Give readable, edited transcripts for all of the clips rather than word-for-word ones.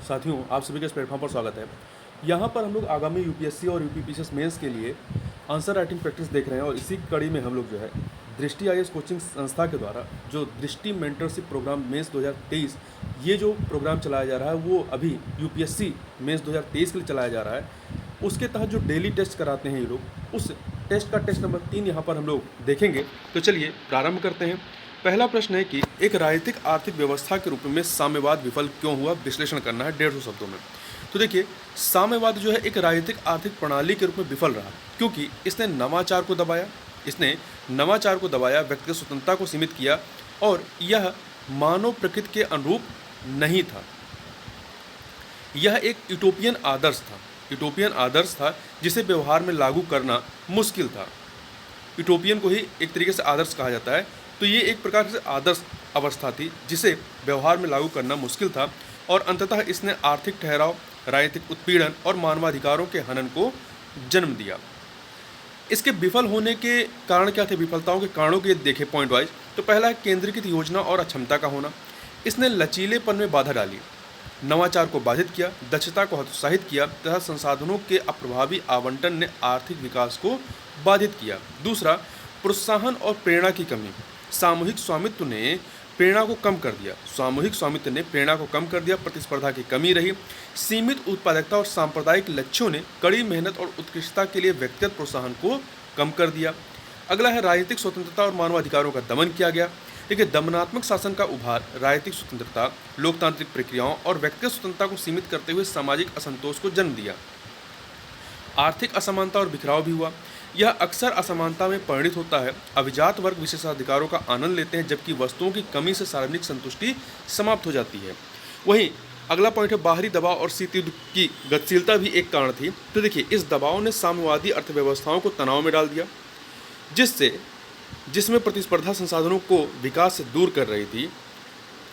साथियों, आप सभी का इस प्लेटफॉर्म पर स्वागत है। यहाँ पर हम लोग आगामी यूपीएससी और यूपीपीसीएस मेंस के लिए आंसर राइटिंग प्रैक्टिस देख रहे हैं और इसी कड़ी में हम लोग जो है दृष्टि आईएएस कोचिंग संस्था के द्वारा जो दृष्टि मेंटरशिप प्रोग्राम मेंस 2023 ये जो प्रोग्राम चलाया जा रहा है वो अभी यूपीएससी मेंस 2023 के लिए चलाया जा रहा है। उसके तहत जो डेली टेस्ट कराते हैं ये लोग, उस टेस्ट का टेस्ट नंबर 3 यहाँ पर हम लोग देखेंगे। तो चलिए प्रारंभ करते हैं। पहला प्रश्न है कि एक राजनीतिक आर्थिक व्यवस्था के रूप में साम्यवाद विफल क्यों हुआ, विश्लेषण करना है 150 शब्दों में। तो देखिए, साम्यवाद जो है एक राजनीतिक आर्थिक प्रणाली के रूप में विफल रहा क्योंकि इसने नवाचार को दबाया, व्यक्तिगत स्वतंत्रता को सीमित किया और यह मानव प्रकृति के अनुरूप नहीं था। यह एक यूटोपियन आदर्श था जिसे व्यवहार में लागू करना मुश्किल था। यूटोपियन को ही एक तरीके से आदर्श कहा जाता है। तो ये एक प्रकार से आदर्श अवस्था थी जिसे व्यवहार में लागू करना मुश्किल था और अंततः इसने आर्थिक ठहराव, राजनीतिक उत्पीड़न और मानवाधिकारों के हनन को जन्म दिया। इसके विफल होने के कारण क्या थे, विफलताओं के कारणों के देखें पॉइंट वाइज। तो पहला है केंद्रीकृत योजना और अक्षमता का होना। इसने लचीलेपन में बाधा डाली, नवाचार को बाधित किया, दक्षता को हतोत्साहित किया तथा संसाधनों के अप्रभावी आवंटन ने आर्थिक विकास को बाधित किया। दूसरा, प्रोत्साहन और प्रेरणा की कमी। सामूहिक स्वामित्व ने प्रेरणा को कम कर दिया, प्रतिस्पर्धा की कमी रही। सीमित उत्पादकता और सांप्रदायिक लक्ष्यों ने कड़ी मेहनत और उत्कृष्टता के लिए व्यक्तिगत प्रोत्साहन को कम कर दिया। अगला है राजनीतिक स्वतंत्रता और मानवाधिकारों का दमन किया गया। देखिए, दमनात्मक शासन का उभार राजनीतिक स्वतंत्रता, लोकतांत्रिक प्रक्रियाओं और व्यक्तिगत स्वतंत्रता को सीमित करते हुए सामाजिक असंतोष को जन्म दिया। आर्थिक असमानता और बिखराव भी हुआ। यह अक्सर असमानता में परिणित होता है। अभिजात वर्ग विशेषाधिकारों का आनंद लेते हैं जबकि वस्तुओं की कमी से सार्वजनिक संतुष्टि समाप्त हो जाती है। वहीं अगला पॉइंट है बाहरी दबाव और शीत युद्ध की गतिशीलता भी एक कारण थी। तो देखिए, इस दबाव ने साम्यवादी अर्थव्यवस्थाओं को तनाव में डाल दिया जिसमें प्रतिस्पर्धा संसाधनों को विकास से दूर कर रही थी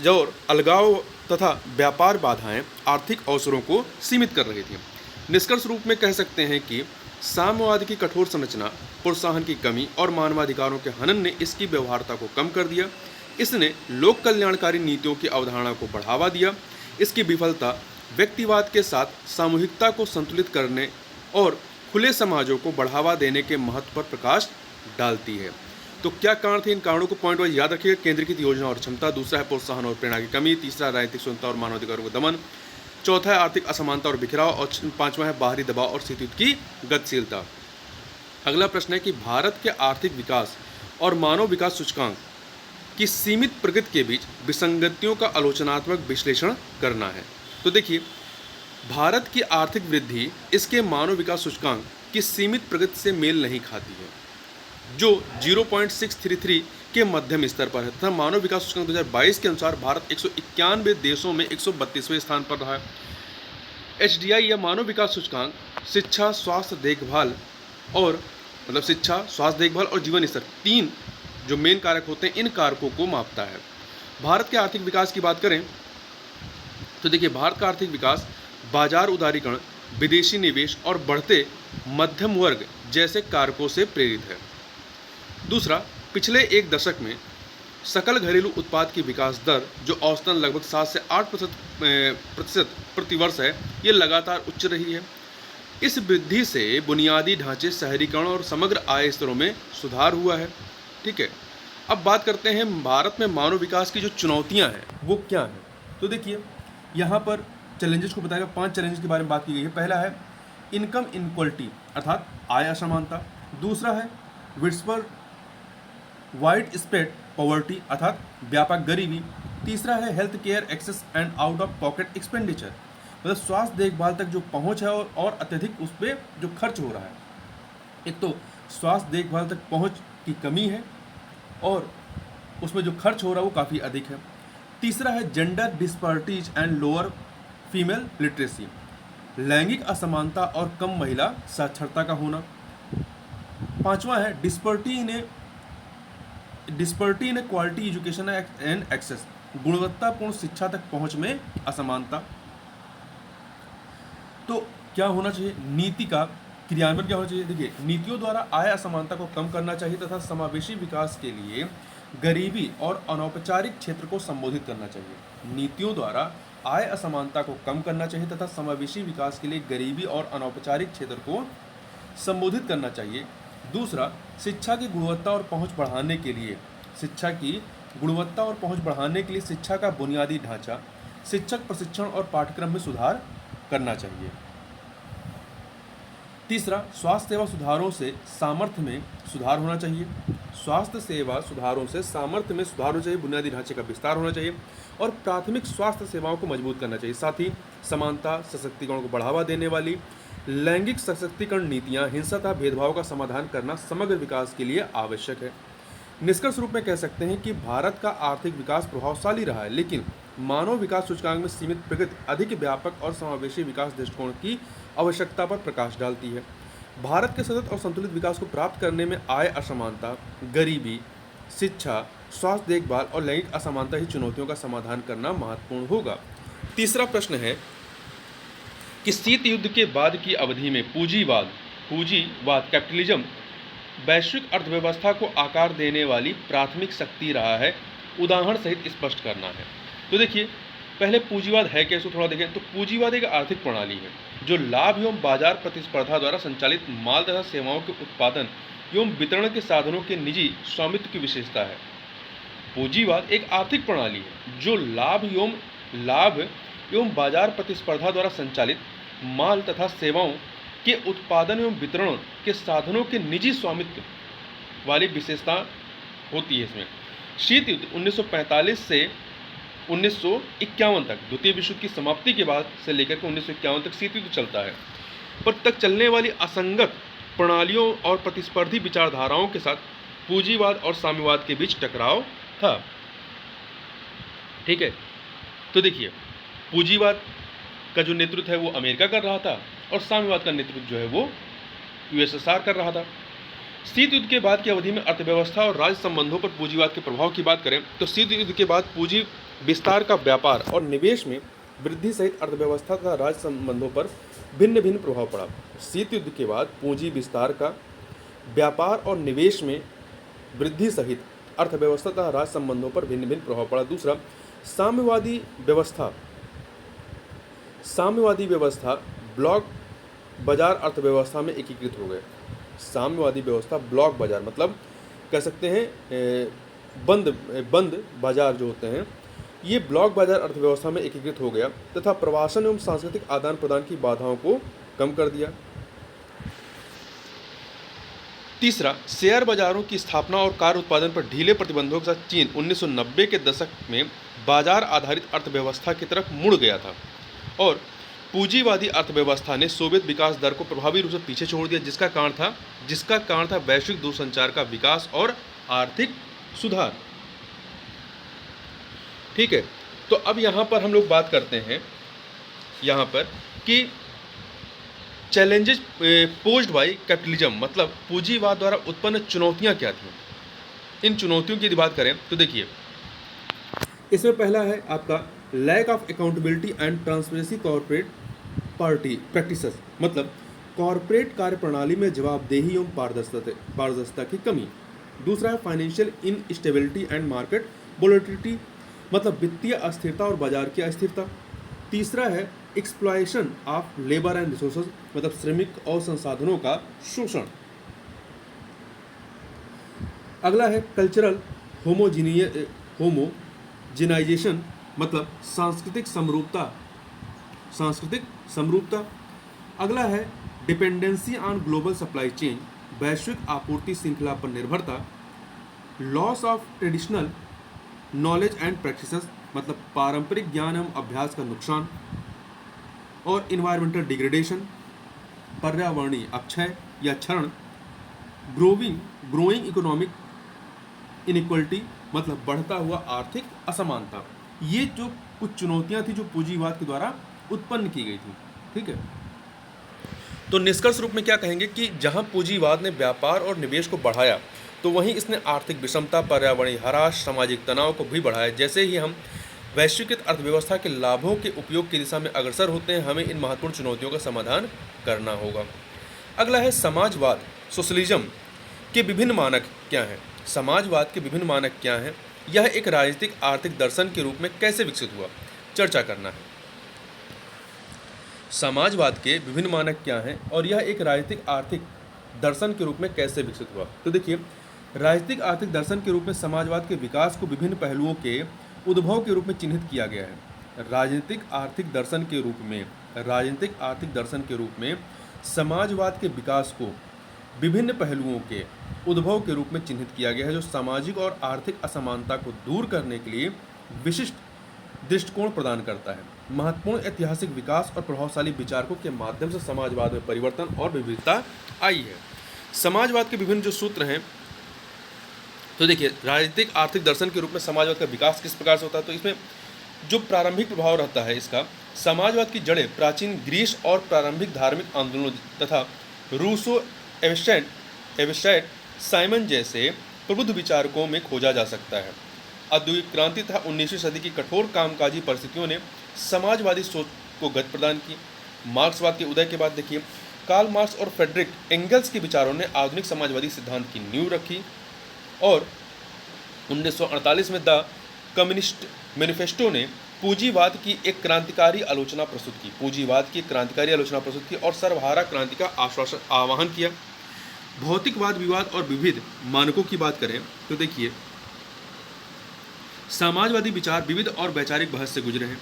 और अलगाव तथा व्यापार बाधाएं आर्थिक अवसरों को सीमित कर रही थी। निष्कर्ष रूप में कह सकते हैं कि साम्यवाद की कठोर संरचना, प्रोत्साहन की कमी और मानवाधिकारों के हनन ने इसकी व्यवहार्यता को कम कर दिया। इसने लोक कल्याणकारी नीतियों की अवधारणा को बढ़ावा दिया। इसकी विफलता व्यक्तिवाद के साथ सामूहिकता को संतुलित करने और खुले समाजों को बढ़ावा देने के महत्व पर प्रकाश डालती है। तो क्या कारण थे, इन कारणों को पॉइंट वाइज याद रखिएगा। केंद्रीकृत योजना और क्षमता, दूसरा है प्रोत्साहन और प्रेरणा की कमी, तीसरा राजनीतिक स्वतंत्रता और मानवाधिकारों का दमन, चौथा है आर्थिक असमानता और बिखराव और पांचवा है बाहरी दबाव और शीत युद्ध की गतिशीलता। अगला प्रश्न है कि भारत के आर्थिक विकास और मानव विकास सूचकांक की सीमित प्रगति के बीच विसंगतियों का आलोचनात्मक विश्लेषण करना है। तो देखिए, भारत की आर्थिक वृद्धि इसके मानव विकास सूचकांक की सीमित प्रगति से मेल नहीं खाती है जो 0.633 के मध्यम स्तर पर है तथा मानव विकास सूचकांक 2022 के अनुसार भारत 191 देशों में 132वें स्थान पर रहा है। HDI या मानव विकास सूचकांक शिक्षा, स्वास्थ्य देखभाल और जीवन स्तर, तीन जो मेन कारक होते हैं, इन कारकों को मापता है। भारत के आर्थिक विकास की बात करें तो देखिए, भारत का आर्थिक विकास बाजार उदारीकरण, विदेशी निवेश और बढ़ते मध्यम वर्ग जैसे कारकों से प्रेरित है। दूसरा, पिछले एक दशक में सकल घरेलू उत्पाद की विकास दर जो औसतन लगभग 7 से 8% प्रतिवर्ष है, ये लगातार उच्च रही है। इस वृद्धि से बुनियादी ढांचे, शहरीकरण और समग्र आय स्तरों में सुधार हुआ है। ठीक है, अब बात करते हैं भारत में मानव विकास की जो चुनौतियां हैं वो क्या हैं। तो देखिए, यहाँ पर चैलेंजेस को बताएगा, 5 चैलेंजेस के बारे में बात की गई है। पहला है इनकम इनक्वालिटी अर्थात आय असमानता। दूसरा है विड्सवर्थ वाइड स्प्रेड पॉवर्टी अर्थात व्यापक गरीबी। तीसरा है health care access and out of pocket expenditure, मतलब स्वास्थ्य देखभाल तक जो पहुंच है और अत्यधिक उस पर जो खर्च हो रहा है। एक तो स्वास्थ्य देखभाल तक पहुंच की कमी है और उसमें जो खर्च हो रहा है वो काफ़ी अधिक है। तीसरा है gender disparities and lower female literacy, लैंगिक असमानता और कम महिला साक्षरता का होना। पांचवा है disparity in quality education and access, गुणवत्तापूर्ण शिक्षा तक पहुंच में असमानता। तो क्या होना चाहिए, नीति का क्रियान्वयन क्या होना चाहिए। देखिए, नीतियों द्वारा आय असमानता को कम करना चाहिए तथा समावेशी विकास के लिए गरीबी और अनौपचारिक क्षेत्र को संबोधित करना चाहिए। नीतियों द्वारा आय असमानता को कम करना चाहिए तथा समावेशी विकास के लिए गरीबी और अनौपचारिक क्षेत्र को संबोधित करना चाहिए। दूसरा, शिक्षा की गुणवत्ता और पहुंच बढ़ाने के लिए शिक्षा का बुनियादी ढांचा, शिक्षक प्रशिक्षण और पाठ्यक्रम में सुधार करना चाहिए। तीसरा, स्वास्थ्य सेवा सुधारों से सामर्थ्य में सुधार होना चाहिए। स्वास्थ्य सेवा सुधारों से सामर्थ्य में सुधार होना चाहिए, बुनियादी ढांचे का विस्तार होना चाहिए और प्राथमिक स्वास्थ्य सेवाओं को मजबूत करना चाहिए। साथ ही समानता, सशक्तिकरण को बढ़ावा देने वाली लैंगिक सशक्तिकरण नीतियां, हिंसा तथा भेदभाव का समाधान करना समग्र विकास के लिए आवश्यक है। निष्कर्ष रूप में कह सकते हैं कि भारत का आर्थिक विकास प्रभावशाली रहा है, लेकिन मानव विकास सूचकांक में सीमित प्रगति अधिक व्यापक और समावेशी विकास दृष्टिकोण की आवश्यकता पर प्रकाश डालती है। भारत के सतत और संतुलित विकास को प्राप्त करने में आय असमानता, गरीबी, शिक्षा, स्वास्थ्य देखभाल और लैंगिक असमानता ही चुनौतियों का समाधान करना महत्वपूर्ण होगा। तीसरा प्रश्न है कि शीत युद्ध के बाद की अवधि में पूंजीवाद कैपिटलिज्म वैश्विक अर्थव्यवस्था को आकार देने वाली प्राथमिक शक्ति रहा है, उदाहरण सहित स्पष्ट करना है। तो देखिए, पहले पूंजीवाद है क्या, इसको थोड़ा देखें। तो पूंजीवाद एक आर्थिक प्रणाली है जो लाभ एवं बाजार प्रतिस्पर्धा द्वारा संचालित माल तथा सेवाओं के उत्पादन एवं वितरण के साधनों के निजी स्वामित्व की विशेषता है। पूंजीवाद एक आर्थिक प्रणाली है जो लाभ एवं बाजार प्रतिस्पर्धा द्वारा संचालित माल तथा सेवाओं के उत्पादन एवं वितरण के साधनों के निजी स्वामित्व वाली विशेषता होती है। इसमें शीत युद्ध 1945 से 1951 तक, द्वितीय विश्व की समाप्ति के बाद से लेकर के 1951 तक शीत युद्ध चलता है। पर तक चलने वाली असंगत प्रणालियों और प्रतिस्पर्धी विचारधाराओं के साथ पूंजीवाद और साम्यवाद के बीच टकराव था। ठीक है, तो देखिए, पूंजीवाद का जो नेतृत्व है वो अमेरिका कर रहा था और साम्यवाद का नेतृत्व जो है वो यूएसएसआर कर रहा था। शीत युद्ध के बाद की अवधि में अर्थव्यवस्था और राज्य संबंधों पर पूंजीवाद के प्रभाव की बात करें तो शीत युद्ध के बाद पूंजी विस्तार का व्यापार और निवेश में वृद्धि सहित अर्थव्यवस्था तथा राज्य संबंधों पर भिन्न भिन्न प्रभाव पड़ा। शीत युद्ध के बाद पूंजी विस्तार का व्यापार और निवेश में वृद्धि सहित अर्थव्यवस्था तथा राज्य संबंधों पर भिन्न भिन्न प्रभाव पड़ा। दूसरा, साम्यवादी व्यवस्था ब्लॉक बाजार अर्थव्यवस्था में एकीकृत हो गए। साम्यवादी व्यवस्था ब्लॉक बाजार मतलब कह सकते हैं बंद बाजार जो होते हैं, ये ब्लॉक बाजार अर्थव्यवस्था में एकीकृत हो गया तथा प्रवासन एवं सांस्कृतिक आदान प्रदान की बाधाओं को कम कर दिया। तीसरा, शेयर बाजारों की स्थापना और कार उत्पादन पर ढीले प्रतिबंधों के साथ चीन 1990 के दशक में बाजार आधारित अर्थव्यवस्था की तरफ मुड़ गया था और पूंजीवादी अर्थव्यवस्था ने सोवियत विकास दर को प्रभावी रूप से पीछे छोड़ दिया, जिसका कारण था वैश्विक दूरसंचार का विकास और आर्थिक सुधार। ठीक है, तो अब यहाँ पर हम लोग बात करते हैं यहाँ पर कि चैलेंजेस पोज्ड बाय कैपिटलिज्म, मतलब पूंजीवाद द्वारा उत्पन्न चुनौतियाँ क्या थी। इन चुनौतियों की यदि बात करें तो देखिए, इसमें पहला है आपका lack of accountability and transparency corporate practices, मतलब कॉर्पोरेट कार्य प्रणाली में जवाबदेही एवं पारदर्शिता की कमी। दूसरा है financial instability and market volatility, मतलब वित्तीय अस्थिरता और बाजार की अस्थिरता। तीसरा है एक्सप्लॉयशन ऑफ लेबर एंड रिसोर्सेज, मतलब श्रमिक और संसाधनों का शोषण। अगला है कल्चरल होमोजिनाइजेशन, मतलब सांस्कृतिक समरूपता। अगला है dependency on global supply chain, वैश्विक आपूर्ति श्रृंखला पर निर्भरता। Loss of traditional knowledge and practices, मतलब पारंपरिक ज्ञान एवं अभ्यास का नुकसान। और इन्वायरमेंटल डिग्रेडेशन, पर्यावरणीय अपक्षय या क्षरण। ग्रोइंग इकोनॉमिक इनइक्वलिटी, मतलब बढ़ता हुआ आर्थिक असमानता। ये जो कुछ चुनौतियां थी जो पूंजीवाद के द्वारा उत्पन्न की गई थी। ठीक है, तो निष्कर्ष रूप में क्या कहेंगे कि जहां पूंजीवाद ने व्यापार और निवेश को बढ़ाया तो वहीं इसने आर्थिक विषमता, पर्यावरणीय ह्रास, सामाजिक तनाव को भी बढ़ाया। जैसे ही हम वैश्वीकृत अर्थव्यवस्था के लाभों के उपयोग की दिशा में अग्रसर होते हैं, हमें इन महत्वपूर्ण चुनौतियों का समाधान करना होगा। अगला है समाजवाद, सोशलिज्म के विभिन्न मानक क्या हैं। समाजवाद के विभिन्न मानक क्या हैं, यह एक राजनीतिक आर्थिक दर्शन के रूप में कैसे विकसित हुआ, चर्चा करना है। समाजवाद के विभिन्न मानक क्या हैं और यह एक राजनीतिक आर्थिक दर्शन के रूप में कैसे विकसित हुआ। तो देखिए, राजनीतिक आर्थिक दर्शन के रूप में समाजवाद के विकास को विभिन्न पहलुओं के उद्भव के रूप में चिन्हित किया गया है। राजनीतिक आर्थिक दर्शन के रूप में समाजवाद के विकास को विभिन्न पहलुओं के उद्भव के रूप में चिन्हित किया गया है, जो सामाजिक और आर्थिक असमानता को दूर करने के लिए विशिष्ट दृष्टिकोण प्रदान करता है। महत्वपूर्ण ऐतिहासिक विकास और प्रभावशाली विचारकों के माध्यम से समाजवाद में परिवर्तन और विविधता आई है। समाजवाद के विभिन्न जो सूत्र हैं, तो देखिए, राजनीतिक आर्थिक दर्शन के रूप में समाजवाद का विकास किस प्रकार से होता है। तो इसमें जो प्रारंभिक प्रभाव रहता है इसका, समाजवाद की जड़ें प्राचीन ग्रीस और प्रारंभिक धार्मिक आंदोलनों तथा रूसो, एविस्टाइट, साइमन जैसे प्रबुद्ध विचारकों में खोजा जा सकता है। औद्योगिक क्रांति तथा 19वीं सदी की कठोर कामकाजी परिस्थितियों ने समाजवादी सोच को गति प्रदान की। मार्क्सवाद के उदय के बाद देखिए, कार्ल मार्क्स और फ्रेडरिक एंगल्स के विचारों ने आधुनिक समाजवादी सिद्धांत की नींव रखी और 1948 में द कम्युनिस्ट मैनिफेस्टो ने पूंजीवाद की एक क्रांतिकारी आलोचना प्रस्तुत की और सर्वहारा क्रांति का आह्वान किया। भौतिकवाद, विवाद और विविध मानकों की बात करें तो देखिए, समाजवादी विचार विविध और वैचारिक बहस से गुजरे हैं।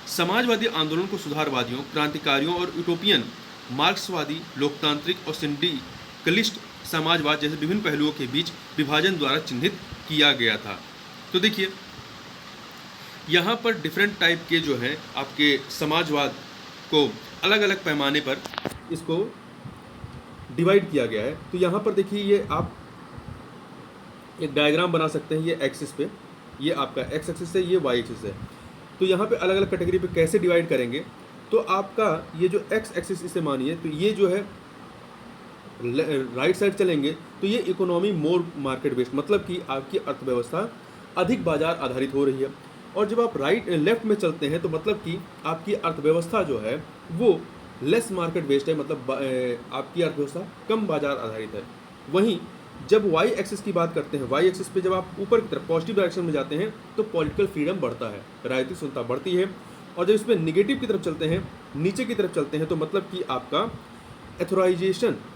समाजवादी आंदोलन को सुधारवादियों, क्रांतिकारियों और यूटोपियन, मार्क्सवादी, लोकतांत्रिक और सिंडिकलिस्ट समाजवाद जैसे विभिन्न पहलुओं के बीच विभाजन द्वारा चिन्हित किया गया था। तो देखिए, यहाँ पर डिफरेंट टाइप के जो हैं आपके समाजवाद को अलग अलग पैमाने पर इसको डिवाइड किया गया है। तो यहाँ पर देखिए, ये आप एक डायग्राम बना सकते हैं। ये एक्सिस पे, ये आपका एक्स एक्सिस है, ये वाई एक्सिस है। तो यहाँ पे अलग अलग कैटेगरी पे कैसे डिवाइड करेंगे, तो आपका ये जो एक्स एक्सिस इसे मानिए, तो ये जो है राइट साइड चलेंगे तो ये इकोनॉमी मोर मार्केट बेस्ड, मतलब कि आपकी अर्थव्यवस्था अधिक बाजार आधारित हो रही है। और जब आप लेफ्ट में चलते हैं तो मतलब कि आपकी अर्थव्यवस्था जो है वो लेस मार्केट बेस्ड है, मतलब आपकी अर्थव्यवस्था कम बाजार आधारित है। वहीं जब वाई एक्सिस की बात करते हैं, वाई एक्सिस पे जब आप ऊपर की तरफ पॉजिटिव डायरेक्शन में जाते हैं तो पॉलिटिकल फ्रीडम बढ़ता है, राजनीतिक स्वतंत्रता बढ़ती है। और जब इस पर निगेटिव की तरफ चलते हैं, नीचे की तरफ चलते हैं, तो मतलब कि आपका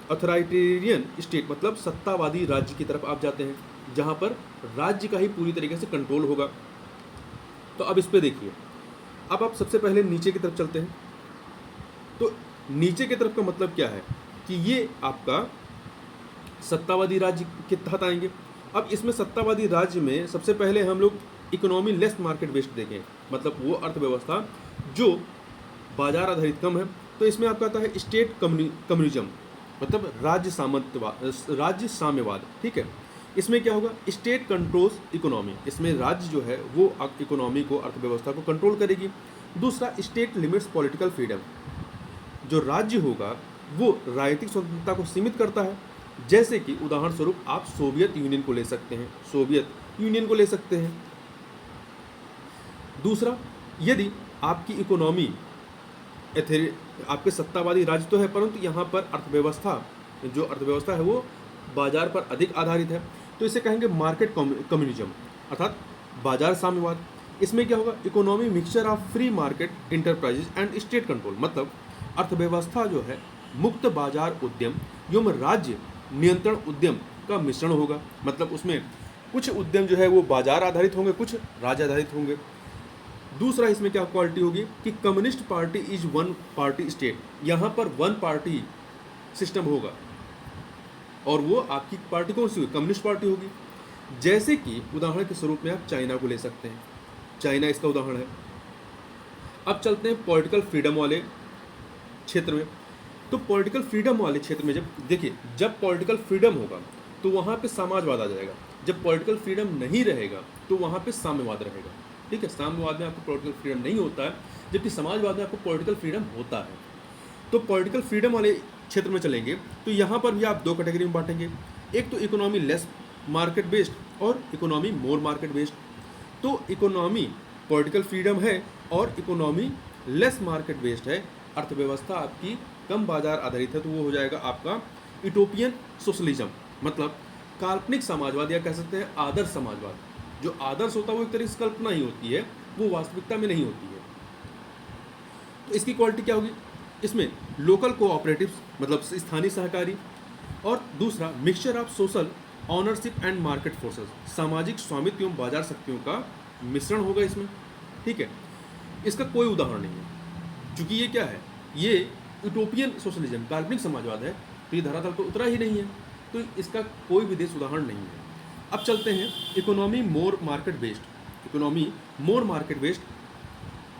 अथॉरिटेरियन स्टेट, मतलब सत्तावादी राज्य की तरफ आप जाते हैं, जहाँ पर राज्य का ही पूरी तरीके से कंट्रोल होगा। तो अब इस पे देखिए, अब आप सबसे पहले नीचे की तरफ चलते हैं। तो नीचे की तरफ का मतलब क्या है कि ये आपका सत्तावादी राज्य के तहत आएंगे। अब इसमें सत्तावादी राज्य में सबसे पहले हम लोग इकोनॉमी लेस मार्केट बेस्ड देखें, मतलब वो अर्थव्यवस्था जो बाजार आधारित कम है। तो इसमें आपका आता है स्टेट कम्युनिज्म, मतलब राज्य साम्यवाद, ठीक है। इसमें क्या होगा, स्टेट कंट्रोल्स इकोनॉमी, इसमें राज्य जो है वो इकोनॉमी को, अर्थव्यवस्था को कंट्रोल करेगी। दूसरा, स्टेट लिमिट्स पॉलिटिकल फ्रीडम, जो राज्य होगा वो राजनीतिक स्वतंत्रता को सीमित करता है। जैसे कि उदाहरण स्वरूप आप सोवियत यूनियन को ले सकते हैं, दूसरा, यदि आपकी इकोनॉमी आपके सत्तावादी राज्य तो है, परंतु यहाँ पर अर्थव्यवस्था है वो बाजार पर अधिक आधारित है, तो इसे कहेंगे मार्केट कम्युनिज्म, अर्थात बाजार साम्यवाद। इसमें क्या होगा, economy mixture of free market enterprises and state control, मतलब अर्थव्यवस्था जो है मुक्त बाजार उद्यम एवं राज्य नियंत्रण उद्यम का मिश्रण होगा, मतलब उसमें कुछ उद्यम जो है वो बाजार आधारित होंगे, कुछ राज्य आधारित होंगे। दूसरा, इसमें क्या क्वालिटी होगी कि communist party is one party state, यहाँ पर वन पार्टी सिस्टम होगा और वो आपकी पार्टी कौन सी होगी, कम्युनिस्ट पार्टी होगी। जैसे कि उदाहरण के स्वरूप में आप चाइना को ले सकते हैं, चाइना इसका उदाहरण है। अब चलते हैं पॉलिटिकल फ्रीडम वाले क्षेत्र में। तो पॉलिटिकल फ्रीडम वाले क्षेत्र में जब पॉलिटिकल फ्रीडम होगा तो वहाँ पे समाजवाद आ जाएगा, जब पॉलिटिकल फ्रीडम नहीं रहेगा तो वहाँ पे साम्यवाद रहेगा, ठीक है। साम्यवाद में आपको पॉलिटिकल फ्रीडम नहीं होता है, जबकि समाजवाद में आपको पॉलिटिकल फ्रीडम होता है। तो पॉलिटिकल फ्रीडम वाले क्षेत्र में चलेंगे तो यहाँ पर भी आप दो कैटेगरी में बांटेंगे, एक तो इकोनॉमी लेस मार्केट बेस्ड और इकोनॉमी मोर मार्केट बेस्ड। तो इकोनॉमी पॉलिटिकल फ्रीडम है और इकोनॉमी लेस मार्केट बेस्ड है, अर्थव्यवस्था आपकी कम बाजार आधारित है, तो वो हो जाएगा आपका यूटोपियन सोशलिज्म, मतलब काल्पनिक समाजवाद या कह सकते हैं आदर्श समाजवाद। जो आदर्श होता है वो एक तरह से कल्पना ही होती है, वो वास्तविकता में नहीं होती है। तो इसकी क्वालिटी क्या होगी, इसमें लोकल कोऑपरेटिव्स मतलब स्थानीय सहकारी, और दूसरा mixture of social ownership and market forces, सामाजिक स्वामित्व एवं बाजार शक्तियों का मिश्रण होगा इसमें। ठीक है, इसका कोई उदाहरण नहीं है, क्योंकि ये क्या है, ये यूटोपियन सोशलिज्म काल्पनिक समाजवाद है, तो ये धरातल तो उतरा ही नहीं है, तो इसका कोई विदेश उदाहरण नहीं है। अब चलते हैं इकोनॉमी मोर मार्केट बेस्ड। इकोनॉमी मोर मार्केट बेस्ड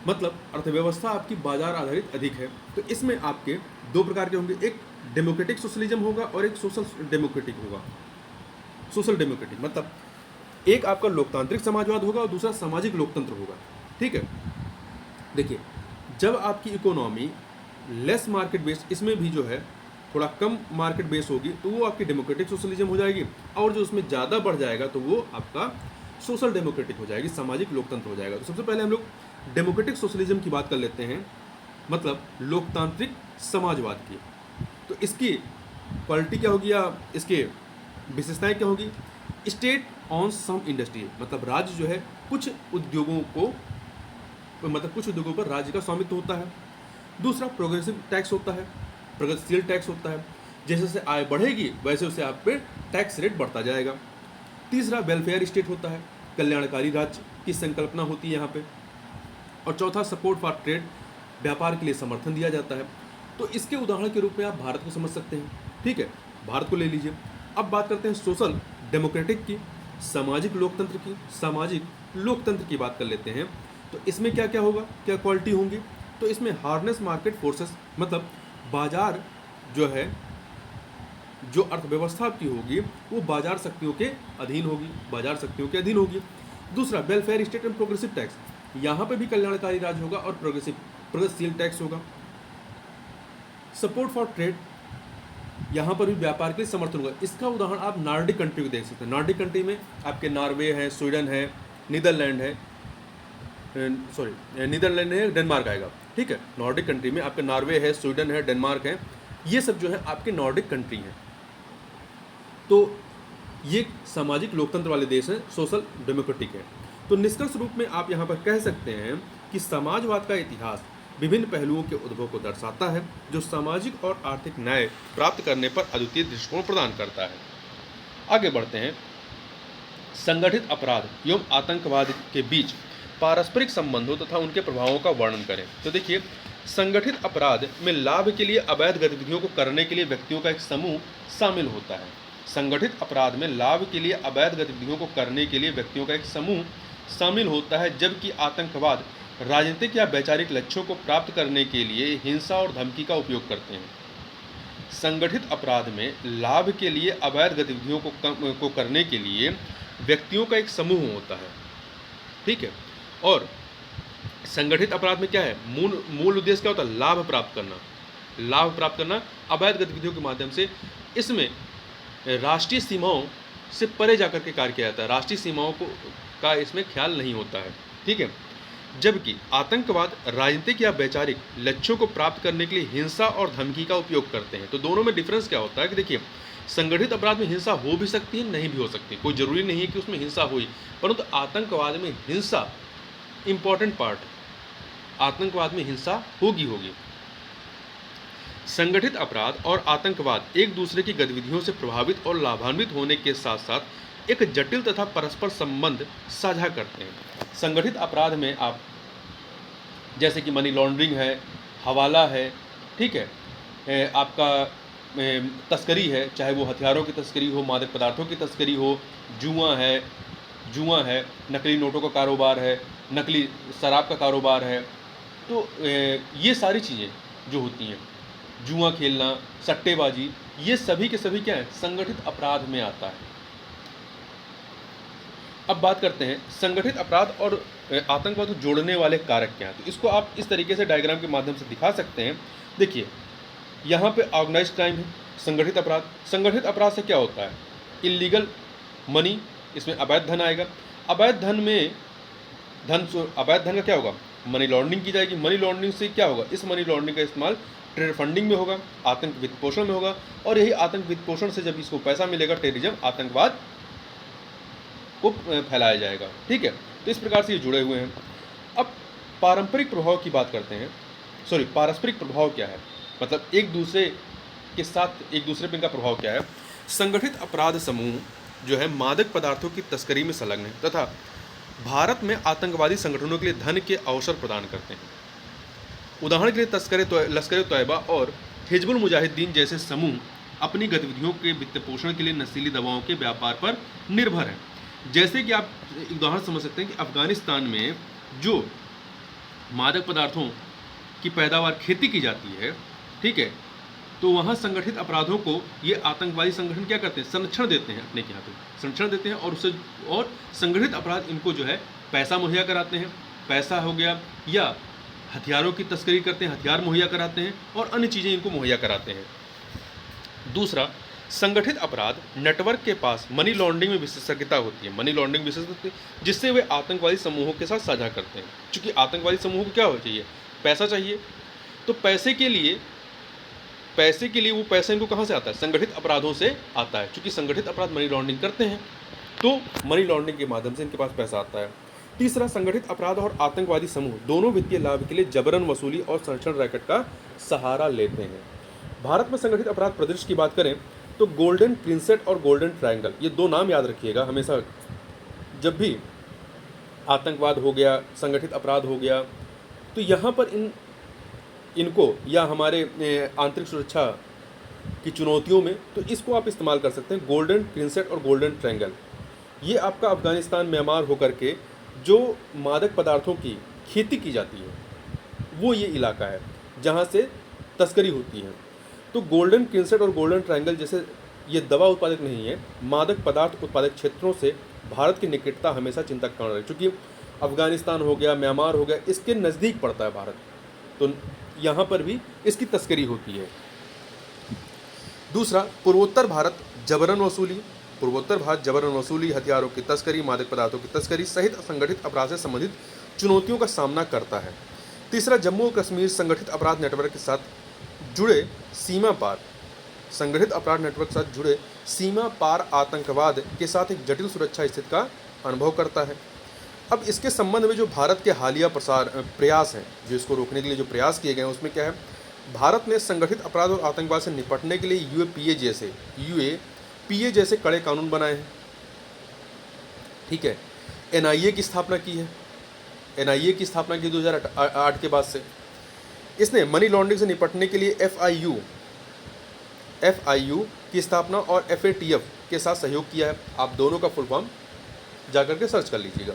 मतलब अर्थव्यवस्था आपकी बाजार आधारित अधिक है, तो इसमें आपके दो प्रकार के होंगे, एक डेमोक्रेटिक सोशलिज्म होगा और एक सोशल डेमोक्रेटिक होगा। सोशल डेमोक्रेटिक मतलब एक आपका लोकतांत्रिक समाजवाद होगा और दूसरा सामाजिक लोकतंत्र होगा। ठीक है, देखिए जब आपकी इकोनॉमी लेस मार्केट बेस्ड, इसमें भी जो है थोड़ा कम मार्केट बेस होगी, तो वो आपकी डेमोक्रेटिक सोशलिज्म हो जाएगी, और जो उसमें ज़्यादा बढ़ जाएगा तो वो आपका सोशल डेमोक्रेटिक हो जाएगी, सामाजिक लोकतंत्र हो जाएगा। तो सबसे पहले हम लोग डेमोक्रेटिक सोशलिज्म की बात कर लेते हैं, मतलब लोकतांत्रिक समाजवाद की। तो इसकी क्वालिटी क्या होगी या इसके विशेषताएं क्या होगी, स्टेट ऑन सम इंडस्ट्री, मतलब राज्य जो है कुछ उद्योगों को, मतलब कुछ उद्योगों पर राज्य का स्वामित्व होता है। दूसरा प्रोग्रेसिव टैक्स होता है, प्रगतिशील टैक्स होता है, जैसे जैसे आय बढ़ेगी वैसे वैसे आप पे टैक्स रेट बढ़ता जाएगा। तीसरा वेलफेयर स्टेट होता है, कल्याणकारी राज्य की संकल्पना होती है यहाँ पे। और चौथा सपोर्ट फॉर ट्रेड, व्यापार के लिए समर्थन दिया जाता है। तो इसके उदाहरण के रूप में आप भारत को समझ सकते हैं। ठीक है, भारत को ले लीजिए। अब बात करते हैं सोशल डेमोक्रेटिक की, सामाजिक लोकतंत्र की। सामाजिक लोकतंत्र की बात कर लेते हैं, तो इसमें क्या क्या होगा, क्या क्वालिटी होंगी, तो इसमें हार्नेस मार्केट फोर्सेस, मतलब बाजार जो है, जो अर्थव्यवस्था आपकी होगी वो बाजार शक्तियों के अधीन होगी, बाजार शक्तियों के अधीन होगी। दूसरा welfare state and progressive tax, यहाँ पे भी कल्याणकारी राज होगा और प्रगतिशील टैक्स होगा। सपोर्ट फॉर ट्रेड, यहाँ पर भी व्यापार के लिए समर्थन होगा। इसका उदाहरण आप नॉर्डिक कंट्री को देख सकते हैं। नॉर्डिक कंट्री में आपके नॉर्वे है, स्वीडन है, नीदरलैंड है, नीदरलैंड है, डेनमार्क आएगा। ठीक है, नॉर्डिक कंट्री में आपके नॉर्वे है, स्वीडन है, डेनमार्क है, ये सब जो है आपके नॉर्डिक कंट्री हैं। तो ये सामाजिक लोकतंत्र वाले देश हैं, सोशल डेमोक्रेटिक है। तो निष्कर्ष रूप में आप यहाँ पर कह सकते हैं कि समाजवाद का इतिहास विभिन्न पहलुओं के उद्भव को दर्शाता है, जो सामाजिक और आर्थिक न्याय प्राप्त करने पर अद्वितीय दृष्टिकोण प्रदान करता है। आगे बढ़ते हैं, संगठित अपराध एवं आतंकवाद के बीच पारस्परिक संबंधों तथा उनके प्रभावों का वर्णन करें। तो देखिए, संगठित अपराध में लाभ के लिए अवैध गतिविधियों को करने के लिए व्यक्तियों का एक समूह शामिल होता है। संगठित अपराध में लाभ के लिए अवैध गतिविधियों को करने के लिए व्यक्तियों का एक समूह शामिल होता है, जबकि आतंकवाद राजनीतिक या वैचारिक लक्ष्यों को प्राप्त करने के लिए हिंसा और धमकी का उपयोग करते हैं। संगठित अपराध में लाभ के लिए अवैध गतिविधियों को करने के लिए व्यक्तियों का एक समूह होता है। ठीक है, और संगठित अपराध में क्या है, मूल उद्देश्य क्या होता है, लाभ प्राप्त करना। लाभ प्राप्त करना अवैध गतिविधियों के माध्यम से। इसमें राष्ट्रीय सीमाओं से परे जाकर के कार्य किया जाता है, राष्ट्रीय सीमाओं का इसमें ख्याल नहीं होता है। ठीक है, जबकि आतंकवाद राजनीतिक या वैचारिक लक्ष्यों को प्राप्त करने के लिए हिंसा और धमकी का उपयोग करते हैं। तो दोनों में डिफरेंस क्या होता है कि देखिए, संगठित अपराध में हिंसा हो भी सकती है, नहीं भी हो सकती, कोई जरूरी नहीं है कि उसमें हिंसा हुई, परंतु आतंकवाद में हिंसा इंपॉर्टेंट पार्ट, आतंकवाद में हिंसा होगी। संगठित अपराध और आतंकवाद एक दूसरे की गतिविधियों से प्रभावित और लाभान्वित होने के साथ साथ एक जटिल तथा परस्पर संबंध साझा करते हैं। संगठित अपराध में आप जैसे कि मनी लॉन्ड्रिंग है, हवाला है, ठीक है, आपका तस्करी है, चाहे वो हथियारों की तस्करी हो, मादक पदार्थों की तस्करी हो, जुआ है, नकली नोटों का कारोबार है, नकली शराब का कारोबार है। तो ये सारी चीज़ें जो होती हैं, जुआ खेलना, सट्टेबाजी, ये सभी के सभी क्या है, संगठित अपराध में आता है। अब बात करते हैं संगठित अपराध और आतंकवाद को जोड़ने वाले कारक क्या हैं। तो इसको आप इस तरीके से डायग्राम के माध्यम से दिखा सकते हैं। देखिए, यहाँ पे ऑर्गेनाइज्ड क्राइम है, संगठित अपराध। संगठित अपराध से क्या होता है, इलीगल मनी, इसमें अवैध धन आएगा। अवैध धन का क्या होगा, मनी लॉन्ड्रिंग की जाएगी। मनी लॉन्ड्रिंग से क्या होगा, इस मनी लॉन्ड्रिंग का इस्तेमाल ट्रेड फंडिंग में होगा, आतंक वित्त पोषण में होगा, और यही आतंक वित्त पोषण से जब इसको पैसा मिलेगा, टेररिज्म, आतंकवाद को फैलाया जाएगा। ठीक है, तो इस प्रकार से ये जुड़े हुए हैं। अब पारंपरिक प्रभाव की बात करते हैं। पारस्परिक प्रभाव क्या है, मतलब एक दूसरे के साथ एक दूसरे पे इनका प्रभाव क्या है। संगठित अपराध समूह जो है मादक पदार्थों की तस्करी में संलग्न है तथा भारत में आतंकवादी संगठनों के लिए धन के अवसर प्रदान करते हैं। उदाहरण के लिए लश्कर तैयबा और हिजबुल मुजाहिदीन जैसे समूह अपनी गतिविधियों के वित्त पोषण के लिए नशीली दवाओं के व्यापार पर निर्भर है। जैसे कि आप उदाहरण समझ सकते हैं कि अफगानिस्तान में जो मादक पदार्थों की पैदावार खेती की जाती है, ठीक है, तो वहाँ संगठित अपराधों को ये आतंकवादी संगठन क्या करते हैं, संरक्षण देते हैं, अपने के यहाँ पे संरक्षण देते हैं और संगठित अपराध इनको जो है पैसा मुहैया कराते हैं, पैसा हो गया, या हथियारों की तस्करी करते हैं, हथियार मुहैया कराते हैं और अन्य चीज़ें इनको मुहैया कराते हैं। दूसरा, संगठित अपराध नेटवर्क के पास मनी लॉन्ड्रिंग में विशेषज्ञता होती है, मनी लॉन्ड्रिंग विशेषज्ञता जिससे वे आतंकवादी समूहों के साथ साझा करते हैं। क्योंकि आतंकवादी समूहों को क्या हो चाहिए, पैसा चाहिए, तो पैसे के लिए वो पैसा इनको कहाँ से आता है, संगठित अपराधों से आता है। क्योंकि संगठित अपराध मनी लॉन्ड्रिंग करते हैं तो मनी लॉन्ड्रिंग के माध्यम से इनके पास पैसा आता है। तीसरा, संगठित अपराध और आतंकवादी समूह दोनों वित्तीय लाभ के लिए जबरन वसूली और संरक्षण रैकेट का सहारा लेते हैं। भारत में संगठित अपराध परिदृश्य की बात करें तो गोल्डन प्रिंसेट और गोल्डन ट्रायंगल, ये दो नाम याद रखिएगा हमेशा। जब भी आतंकवाद हो गया, संगठित अपराध हो गया, तो यहाँ पर इनको या हमारे आंतरिक सुरक्षा की चुनौतियों में, तो इसको आप इस्तेमाल कर सकते हैं, गोल्डन प्रिंसेट और गोल्डन ट्रायंगल। ये आपका अफगानिस्तान, म्यांमार होकर के जो मादक पदार्थों की खेती की जाती है, वो ये इलाका है जहाँ से तस्करी होती है। तो गोल्डन प्रिंसेट और गोल्डन ट्रायंगल जैसे ये दवा उत्पादक नहीं है, मादक पदार्थ उत्पादक क्षेत्रों से भारत की निकटता हमेशा चिंता का कारण रही। चूँकि अफगानिस्तान हो गया, म्यांमार हो गया, इसके नज़दीक पड़ता है भारत, तो यहाँ पर भी इसकी तस्करी होती है। दूसरा, पूर्वोत्तर भारत जबरन वसूली, हथियारों की तस्करी, मादक पदार्थों की तस्करी सहित संगठित अपराध से संबंधित चुनौतियों का सामना करता है। तीसरा, जम्मू और कश्मीर संगठित अपराध नेटवर्क के साथ जुड़े सीमा पार आतंकवाद के साथ एक जटिल सुरक्षा स्थिति का अनुभव करता है। अब इसके संबंध में जो भारत के हालिया प्रयास हैं, जो इसको रोकने के लिए जो प्रयास किए गए हैं, उसमें क्या है, भारत ने संगठित अपराध और आतंकवाद से निपटने के लिए यूएपीए जैसे कड़े कानून बनाए हैं, ठीक है। एनआईए की स्थापना की है, 2008 के बाद से। इसने मनी लॉन्ड्रिंग से निपटने के लिए एफआईयू की स्थापना और एफएटीएफ के साथ सहयोग किया है। आप दोनों का फुल फॉर्म जाकर के सर्च कर लीजिएगा।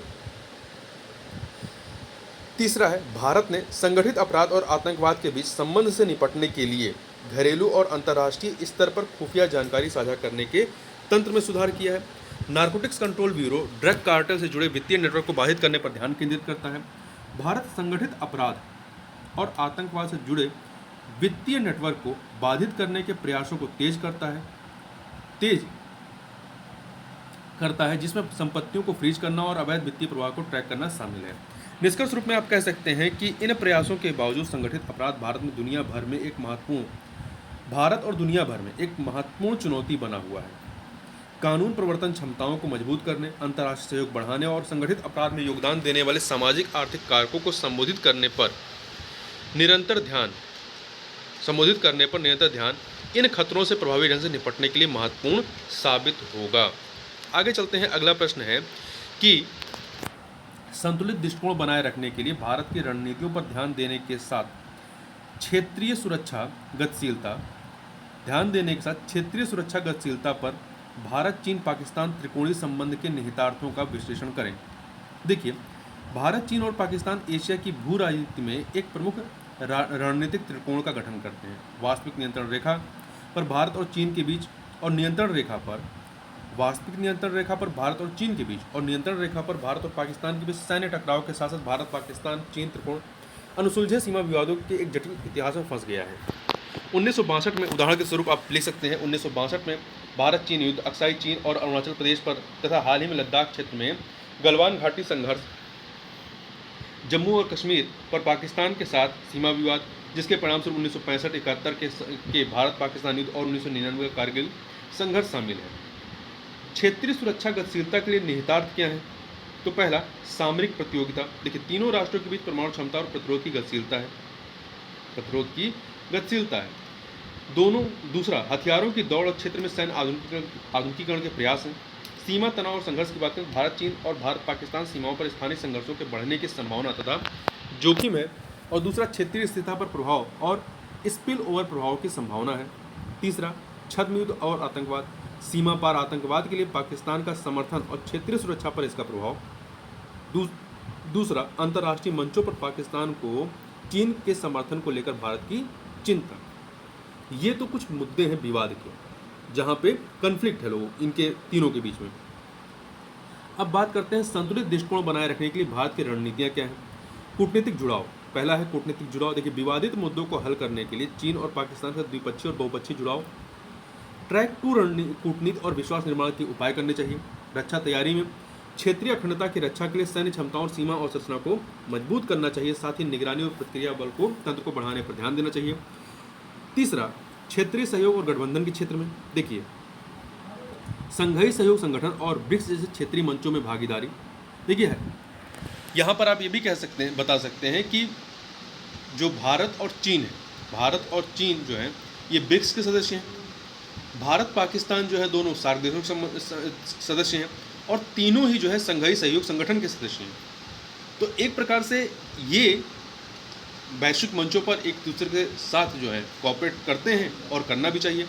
तीसरा है, भारत ने संगठित अपराध और आतंकवाद के बीच संबंध से निपटने के लिए घरेलू और अंतर्राष्ट्रीय स्तर पर खुफिया जानकारी साझा करने के तंत्र में सुधार किया है। Narcotics control bureau drug cartel से जुड़े वित्तीय नेटवर्क को बाधित करने पर ध्यान केंद्रित करता है। भारत संगठित अपराध और आतंकवाद से जुड़े वित्तीय नेटवर्क को बाधित करने के प्रयासों को तेज करता है, जिसमें संपत्तियों को फ्रीज करना और अवैध वित्तीय प्रवाह को ट्रैक करना शामिल है। निष्कर्ष रूप में आप कह सकते हैं कि इन प्रयासों के बावजूद संगठित अपराध भारत और दुनिया भर में एक महत्वपूर्ण चुनौती बना हुआ है। कानून प्रवर्तन क्षमताओं को मजबूत करने, अंतर्राष्ट्रीय सहयोग बढ़ाने और संगठित अपराध में योगदान देने वाले सामाजिक आर्थिक कारकों को संबोधित करने पर निरंतर ध्यान इन खतरों से प्रभावी ढंग से निपटने के लिए महत्वपूर्ण साबित होगा। आगे चलते हैं। अगला प्रश्न है कि संतुलित दृष्टिकोण बनाए रखने के लिए भारत की रणनीतियों पर ध्यान देने के साथ क्षेत्रीय सुरक्षा गतिशीलता पर भारत चीन पाकिस्तान त्रिकोणीय संबंध के निहितार्थों का विश्लेषण करें। देखिए, भारत, चीन और पाकिस्तान एशिया की भू राजनीति में एक प्रमुख रणनीतिक त्रिकोण का गठन करते हैं। वास्तविक नियंत्रण रेखा पर भारत और चीन के बीच और नियंत्रण रेखा पर भारत और चीन के बीच और नियंत्रण रेखा पर भारत और पाकिस्तान के बीच सैन्य टकराव के साथ साथ भारत पाकिस्तान चीन त्रिकोण अनुसुलझे सीमा विवादों के एक जटिल इतिहास में फंस गया है। 1962 में, उदाहरण के स्वरूप आप लिख सकते हैं, 1962 में भारत चीन युद्ध, अक्साई चीन और अरुणाचल प्रदेश पर तथा हाल ही में लद्दाख क्षेत्र में गलवान घाटी संघर्ष, जम्मू और कश्मीर पर पाकिस्तान के साथ सीमा विवाद, जिसके परिणामस्वरूप 1965-71 के भारत पाकिस्तान युद्ध और 1999 का कारगिल संघर्ष शामिल है। क्षेत्रीय सुरक्षा गतिशीलता के लिए निहितार्थ क्या है? तो पहला, सामरिक प्रतियोगिता। देखिए, तीनों राष्ट्रों के बीच परमाणु क्षमता और प्रतिरोध की गतिशीलता है। प्रतिरोध की गतिशीलता है। दोनों दूसरा, हथियारों की दौड़ और क्षेत्र में सैन्य आधुनिकीकरण के प्रयास हैं। सीमा तनाव और संघर्ष की बात करें, भारत चीन और भारत पाकिस्तान सीमाओं पर स्थानीय संघर्षों के बढ़ने की संभावना तथा जोखिम है। और दूसरा, क्षेत्रीय स्थिरता पर प्रभाव और स्पिल ओवर प्रभाव की संभावना है। तीसरा, छद्म युद्ध और आतंकवाद, सीमा पार आतंकवाद के लिए पाकिस्तान का समर्थन और क्षेत्रीय सुरक्षा पर इसका प्रभाव। दूसरा, अंतर्राष्ट्रीय मंचों पर पाकिस्तान को चीन के समर्थन को लेकर भारत की चिंता। ये तो कुछ मुद्दे हैं विवाद के, जहां पे कन्फ्लिक्ट है लोगों इनके तीनों के बीच में। अब बात करते हैं संतुलित दृष्टिकोण बनाए रखने के लिए भारत की रणनीतियां क्या हैं। कूटनीतिक जुड़ाव, पहला है कूटनीतिक जुड़ाव। देखिए, विवादित मुद्दों को हल करने के लिए चीन और पाकिस्तान के द्विपक्षीय और बहुपक्षीय जुड़ाव। ट्रैक टू कूटनीति और विश्वास निर्माण के उपाय करने चाहिए। रक्षा तैयारी में क्षेत्रीय अखंडता की रक्षा के लिए सैन्य क्षमताओं और सीमा और संरचना को मजबूत करना चाहिए। साथ ही निगरानी और प्रतिक्रिया बल को तंत्र को बढ़ाने पर ध्यान देना चाहिए। तीसरा, क्षेत्रीय सहयोग और गठबंधन के क्षेत्र में देखिए, संघीय सहयोग संगठन और ब्रिक्स जैसे क्षेत्रीय मंचों में भागीदारी। देखिए है, यहाँ पर आप ये भी कह सकते हैं, बता सकते हैं कि जो भारत और चीन है, भारत और चीन जो है ये ब्रिक्स के सदस्य हैं। भारत पाकिस्तान जो है दोनों सार्क देशों के सदस्य हैं और तीनों ही जो है संघीय सहयोग संगठन के सदस्य हैं। तो एक प्रकार से ये वैश्विक मंचों पर एक दूसरे के साथ जो है कोऑपरेट करते हैं और करना भी चाहिए।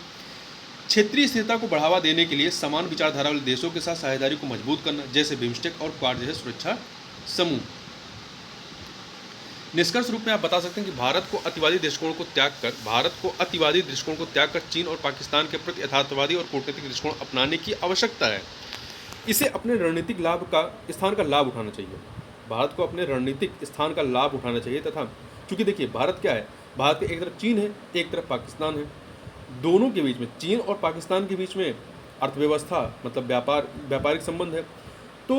क्षेत्रीय स्थिरता को बढ़ावा देने के लिए समान विचारधारा वाले देशों के साथ साझेदारी को मजबूत करना, जैसे बिम्स्टेक और क्वाड जैसे सुरक्षा समूह। निष्कर्ष रूप में आप बता सकते हैं कि भारत को अतिवादी दृष्टिकोण को त्याग कर चीन और पाकिस्तान के प्रति यथार्थवादी और कूटनीतिक दृष्टिकोण अपनाने की आवश्यकता है। इसे अपने रणनीतिक स्थान का लाभ उठाना चाहिए। भारत को अपने रणनीतिक स्थान का लाभ उठाना चाहिए तथा क्योंकि देखिए भारत क्या है, भारत के एक तरफ चीन है, एक तरफ पाकिस्तान है। दोनों के बीच में, चीन और पाकिस्तान के बीच में अर्थव्यवस्था मतलब व्यापारिक संबंध है। तो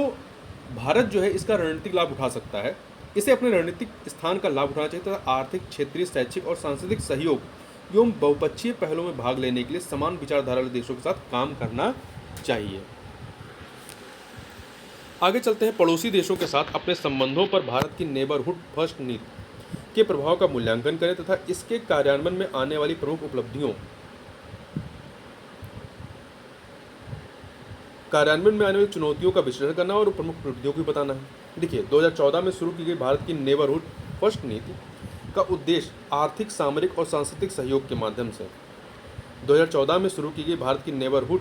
भारत जो है इसका रणनीतिक लाभ उठा सकता है। इसे अपने रणनीतिक स्थान का लाभ उठाना चाहिए तथा आर्थिक, क्षेत्रीय, शैक्षिक और सांस्कृतिक सहयोग एवं बहुपक्षीय पहलों में भाग लेने के लिए समान विचारधारा वाले देशों के साथ काम करना चाहिए। आगे चलते हैं, पड़ोसी देशों के साथ अपने संबंधों पर भारत की नेबरहुड फर्स्ट नीति के प्रभाव का मूल्यांकन करें तथा इसके कार्यान्वयन में आने वाली प्रमुख उपलब्धियों, कार्यान्वयन में आने वाली चुनौतियों का विश्लेषण करना और प्रमुख उपलब्धियों को बताना है। देखिए, 2014 में शुरू की गई भारत की नेबरहुड फर्स्ट नीति का उद्देश्य आर्थिक, सामरिक और सांस्कृतिक सहयोग के माध्यम से 2014 में शुरू की गई भारत की नेबरहुड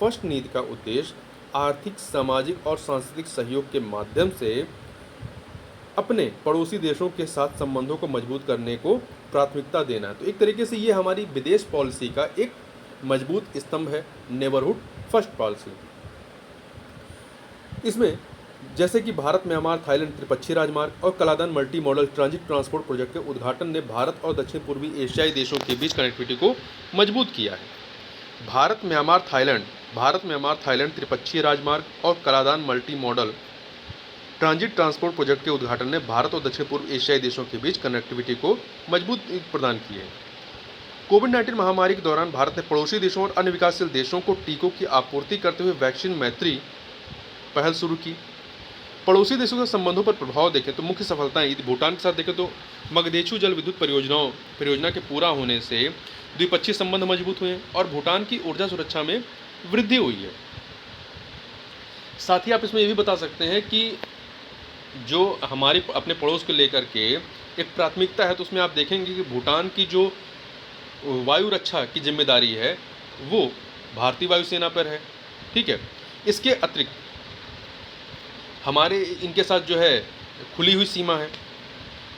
फर्स्ट नीति का उद्देश्य आर्थिक, सामाजिक और सांस्कृतिक सहयोग के माध्यम से अपने पड़ोसी देशों के साथ संबंधों को मजबूत करने को प्राथमिकता देना है। तो एक तरीके से ये हमारी विदेश पॉलिसी का एक मजबूत स्तंभ है, नेबरहुड फर्स्ट पॉलिसी। इसमें जैसे कि भारत, म्यांमार, थाईलैंड त्रिपक्षीय राजमार्ग और Kaladan multi modal transit transport project के उद्घाटन ने भारत और दक्षिण पूर्वी एशियाई देशों के बीच कनेक्टिविटी को मजबूत किया है। भारत म्यांमार थाईलैंड त्रिपक्षीय राजमार्ग और Kaladan multi modal transit transport project के उद्घाटन ने भारत और दक्षिण पूर्व एशियाई देशों के बीच कनेक्टिविटी को मजबूत प्रदान की है। कोविड-19 महामारी के दौरान भारत ने पड़ोसी देशों और अन्य विकासशील देशों को टीकों की आपूर्ति करते हुए वैक्सीन मैत्री पहल शुरू की। पड़ोसी देशों के संबंधों पर प्रभाव देखें तो मुख्य सफलताएं, यदि भूटान के साथ देखें तो मगदेछू जल विद्युत परियोजना के पूरा होने से द्विपक्षीय संबंध मजबूत हुए और भूटान की ऊर्जा सुरक्षा में वृद्धि हुई है। साथ ही आप इसमें ये भी बता सकते हैं कि जो हमारे अपने पड़ोस को लेकर के एक प्राथमिकता है, तो उसमें आप देखेंगे कि भूटान की जो वायु रक्षा की जिम्मेदारी है वो भारतीय वायुसेना पर है। ठीक है, इसके अतिरिक्त हमारे इनके साथ जो है खुली हुई सीमा है।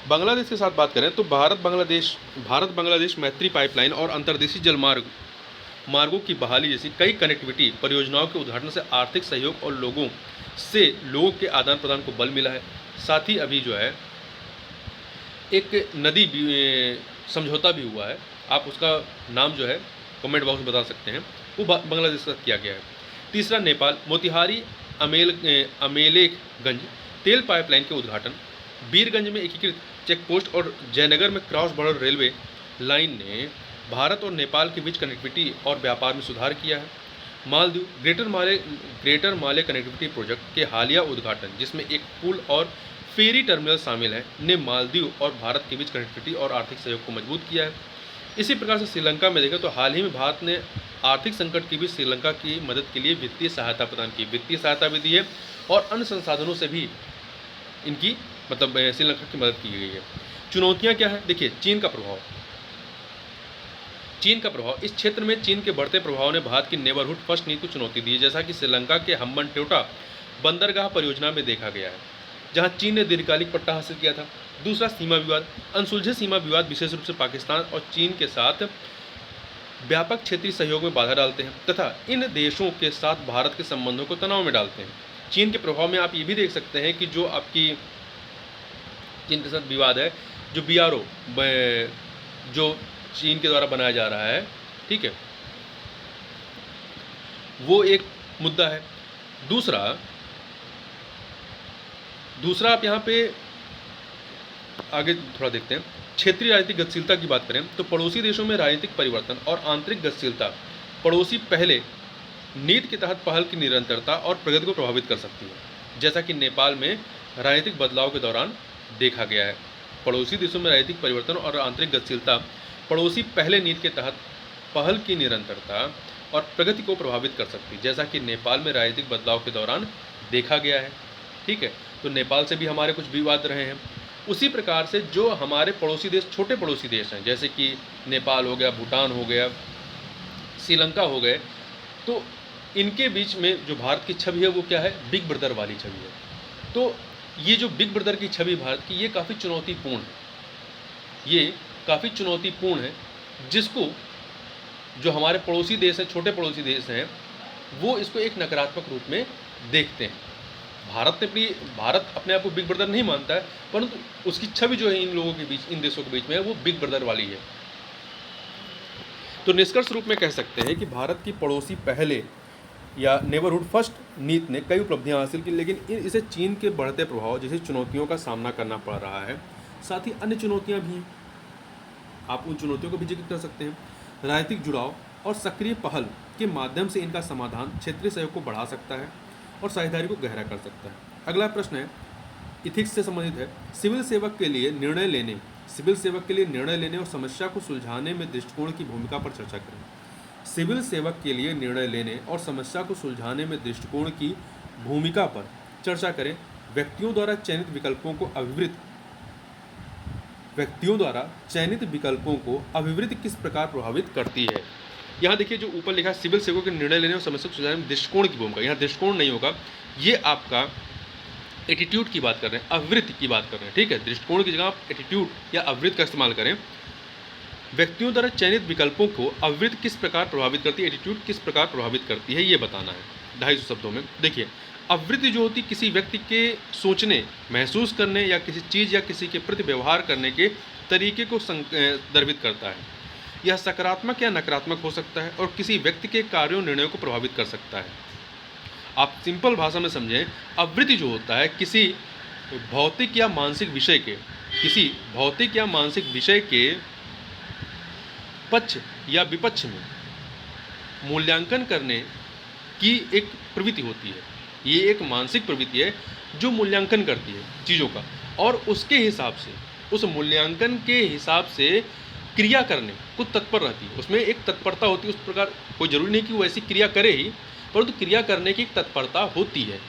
बांग्लादेश के साथ बात करें तो भारत बांग्लादेश मैत्री पाइपलाइन और अंतर्देशीय जल मार्गों की बहाली जैसी कई कनेक्टिविटी परियोजनाओं के उद्घाटन से आर्थिक सहयोग और लोगों के आदान प्रदान को बल मिला है। साथ ही अभी जो है एक नदी समझौता भी हुआ है, आप उसका नाम जो है कमेंट बॉक्स में बता सकते हैं, वो बांग्लादेश के साथ किया गया है। तीसरा, नेपाल मोतिहारी अमेलेखगंज तेल पाइपलाइन के उद्घाटन, बीरगंज में एकीकृत चेकपोस्ट और जयनगर में क्रॉस बॉर्डर रेलवे लाइन ने भारत और नेपाल के बीच कनेक्टिविटी और व्यापार में सुधार किया है। मालदीव ग्रेटर माले कनेक्टिविटी प्रोजेक्ट के हालिया उद्घाटन, जिसमें एक पुल और फेरी टर्मिनल शामिल है, ने मालदीव और भारत के बीच कनेक्टिविटी और आर्थिक सहयोग को मजबूत किया है। इसी प्रकार से श्रीलंका में देखें तो हाल ही में भारत ने आर्थिक संकट की भी श्रीलंका की मदद के लिए वित्तीय सहायता प्रदान की, वित्तीय सहायता भी दी है और अन्य संसाधनों से भी इनकी मतलब श्रीलंका की मदद की गई है। चुनौतियां क्या है? देखिए, चीन का प्रभाव। इस क्षेत्र में चीन के बढ़ते प्रभाव ने भारत की नेबरहुड फर्स्ट नीति को चुनौती दी है, जैसा कि श्रीलंका के हम्बनटोटा बंदरगाह परियोजना में देखा गया है, जहां चीन ने दीर्घकालिक पट्टा हासिल किया था। दूसरा, सीमा विवाद। अनसुलझे सीमा विवाद विशेष रूप से पाकिस्तान और चीन के साथ व्यापक क्षेत्रीय सहयोग में बाधा डालते हैं तथा इन देशों के साथ भारत के संबंधों को तनाव में डालते हैं। चीन के प्रभाव में आप ये भी देख सकते हैं कि जो आपकी चीन के साथ विवाद है, जो BRO जो चीन के द्वारा बनाया जा रहा है, ठीक है, वो एक मुद्दा है। दूसरा आप यहाँ पे आगे थोड़ा देखते हैं। क्षेत्रीय राजनीतिक गतिशीलता की बात करें तो पड़ोसी देशों में राजनीतिक परिवर्तन और आंतरिक गतिशीलता पड़ोसी पहले नीति के तहत पहल की निरंतरता और प्रगति को प्रभावित कर सकती है, जैसा कि नेपाल में राजनीतिक बदलाव के दौरान देखा गया है। पड़ोसी देशों में राजनीतिक परिवर्तन और आंतरिक गतिशीलता पड़ोसी पहले नीति के तहत पहल की निरंतरता और प्रगति को प्रभावित कर सकती है, जैसा कि नेपाल में राजनीतिक बदलाव के दौरान देखा गया है, ठीक है। तो नेपाल से भी हमारे कुछ विवाद रहे हैं। उसी प्रकार से जो हमारे पड़ोसी देश, छोटे पड़ोसी देश हैं, जैसे कि नेपाल हो गया, भूटान हो गया, श्रीलंका हो गए, तो इनके बीच में जो भारत की छवि है वो क्या है? बिग ब्रदर वाली छवि है। तो ये जो बिग ब्रदर की छवि भारत की, ये काफ़ी चुनौतीपूर्ण है, जिसको जो हमारे पड़ोसी देश हैं, छोटे पड़ोसी देश हैं, वो इसको एक नकारात्मक रूप में देखते हैं। भारत अपने आप को बिग ब्रदर नहीं मानता है, परंतु उसकी छवि जो है इन लोगों के बीच, इन देशों के बीच में है, वो बिग ब्रदर वाली है। तो निष्कर्ष रूप में कह सकते हैं कि भारत की पड़ोसी पहले या नेबरहुड फर्स्ट नीति ने कई उपलब्धियां हासिल की, लेकिन इसे चीन के बढ़ते प्रभाव जैसी चुनौतियों का सामना करना पड़ रहा है। साथ ही अन्य चुनौतियां भी हैं, आप उन चुनौतियों को भी जिक्र कर सकते हैं। राजनीतिक जुड़ाव और सक्रिय पहल के माध्यम से इनका समाधान क्षेत्रीय सहयोग को बढ़ा सकता है और साझेदारी को गहरा कर सकता है। अगला प्रश्न है, इथिक्स से संबंधित है। सिविल सेवक के लिए निर्णय लेने और समस्या को सुलझाने में दृष्टिकोण की भूमिका पर चर्चा करें। सिविल सेवक के लिए निर्णय लेने और समस्या को सुलझाने में दृष्टिकोण की भूमिका पर चर्चा करें। व्यक्तियों द्वारा चयनित विकल्पों को अभिवृत्ति किस प्रकार प्रभावित करती है। यहाँ देखिए, जो ऊपर लिखा है, सिविल सेवकों के निर्णय लेने और समस्या को सुलझाने में दृष्टिकोण की भूमिका, यहाँ दृष्टिकोण नहीं होगा, ये आपका एटीट्यूड की बात कर रहे हैं, अवृत्ति की बात कर रहे हैं, ठीक है। दृष्टिकोण की जगह आप एटीट्यूड या अवृत्ति का इस्तेमाल करें। व्यक्तियों द्वारा चयनित विकल्पों को अवृत्ति किस प्रकार प्रभावित करती है, एटीट्यूड किस प्रकार प्रभावित करती है, ये बताना है 250 शब्दों में। देखिए, अवृत्ति जो होती किसी व्यक्ति के सोचने, महसूस करने या किसी चीज़ या किसी के प्रति व्यवहार करने के तरीके को संदर्भित करता है। यह सकारात्मक या नकारात्मक हो सकता है और किसी व्यक्ति के कार्यों निर्णयों को प्रभावित कर सकता है। आप सिंपल भाषा में समझें, अवृत्ति जो होता है किसी भौतिक या मानसिक विषय के पक्ष या विपक्ष में मूल्यांकन करने की एक प्रवृत्ति होती है। ये एक मानसिक प्रवृत्ति है जो मूल्यांकन करती है चीज़ों का, और उसके हिसाब से, उस मूल्यांकन के हिसाब से क्रिया करने को तत्पर रहती है। उसमें एक तत्परता होती है। उस प्रकार कोई ज़रूरी नहीं कि वो ऐसी क्रिया करे ही, परंतु क्रिया करने की एक तत्परता होती है।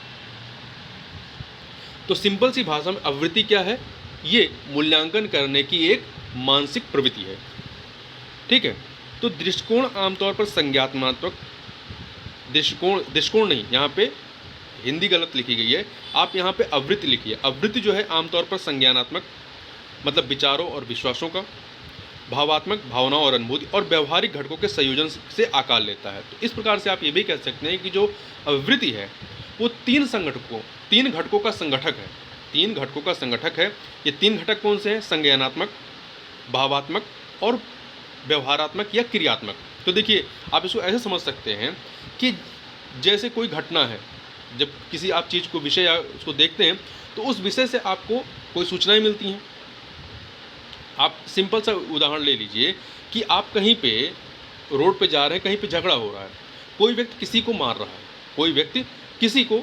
तो सिंपल सी भाषा में अवृत्ति क्या है? ये मूल्यांकन करने की एक मानसिक प्रवृत्ति है, ठीक है। तो दृष्टिकोण आमतौर पर संज्ञानात्मक दृष्टिकोण नहीं, यहाँ पे हिंदी गलत लिखी गई है, आप यहाँ पे अवृत्ति लिखिए। अवृत्ति जो है आमतौर पर संज्ञानात्मक मतलब विचारों और विश्वासों का, भावात्मक भावनाओं और अनुभूति और व्यवहारिक घटकों के संयोजन से आकार लेता है। तो इस प्रकार से आप ये भी कह सकते हैं कि जो अवृत्ति है वो तीन घटकों का संगठक है। 3 घटकों का संगठक है। ये 3 घटक कौन से हैं? संज्ञानात्मक, भावात्मक और व्यवहारात्मक या क्रियात्मक। तो देखिए, आप इसको ऐसे समझ सकते हैं कि जैसे कोई घटना है, जब किसी आप चीज़ को, विषय या उसको देखते हैं तो उस विषय से आपको कोई सूचनाएं मिलती हैं। आप सिंपल सा उदाहरण ले लीजिए कि आप कहीं पे रोड पे जा रहे हैं, कहीं पे झगड़ा हो रहा है, कोई व्यक्ति किसी को मार रहा है, कोई व्यक्ति किसी को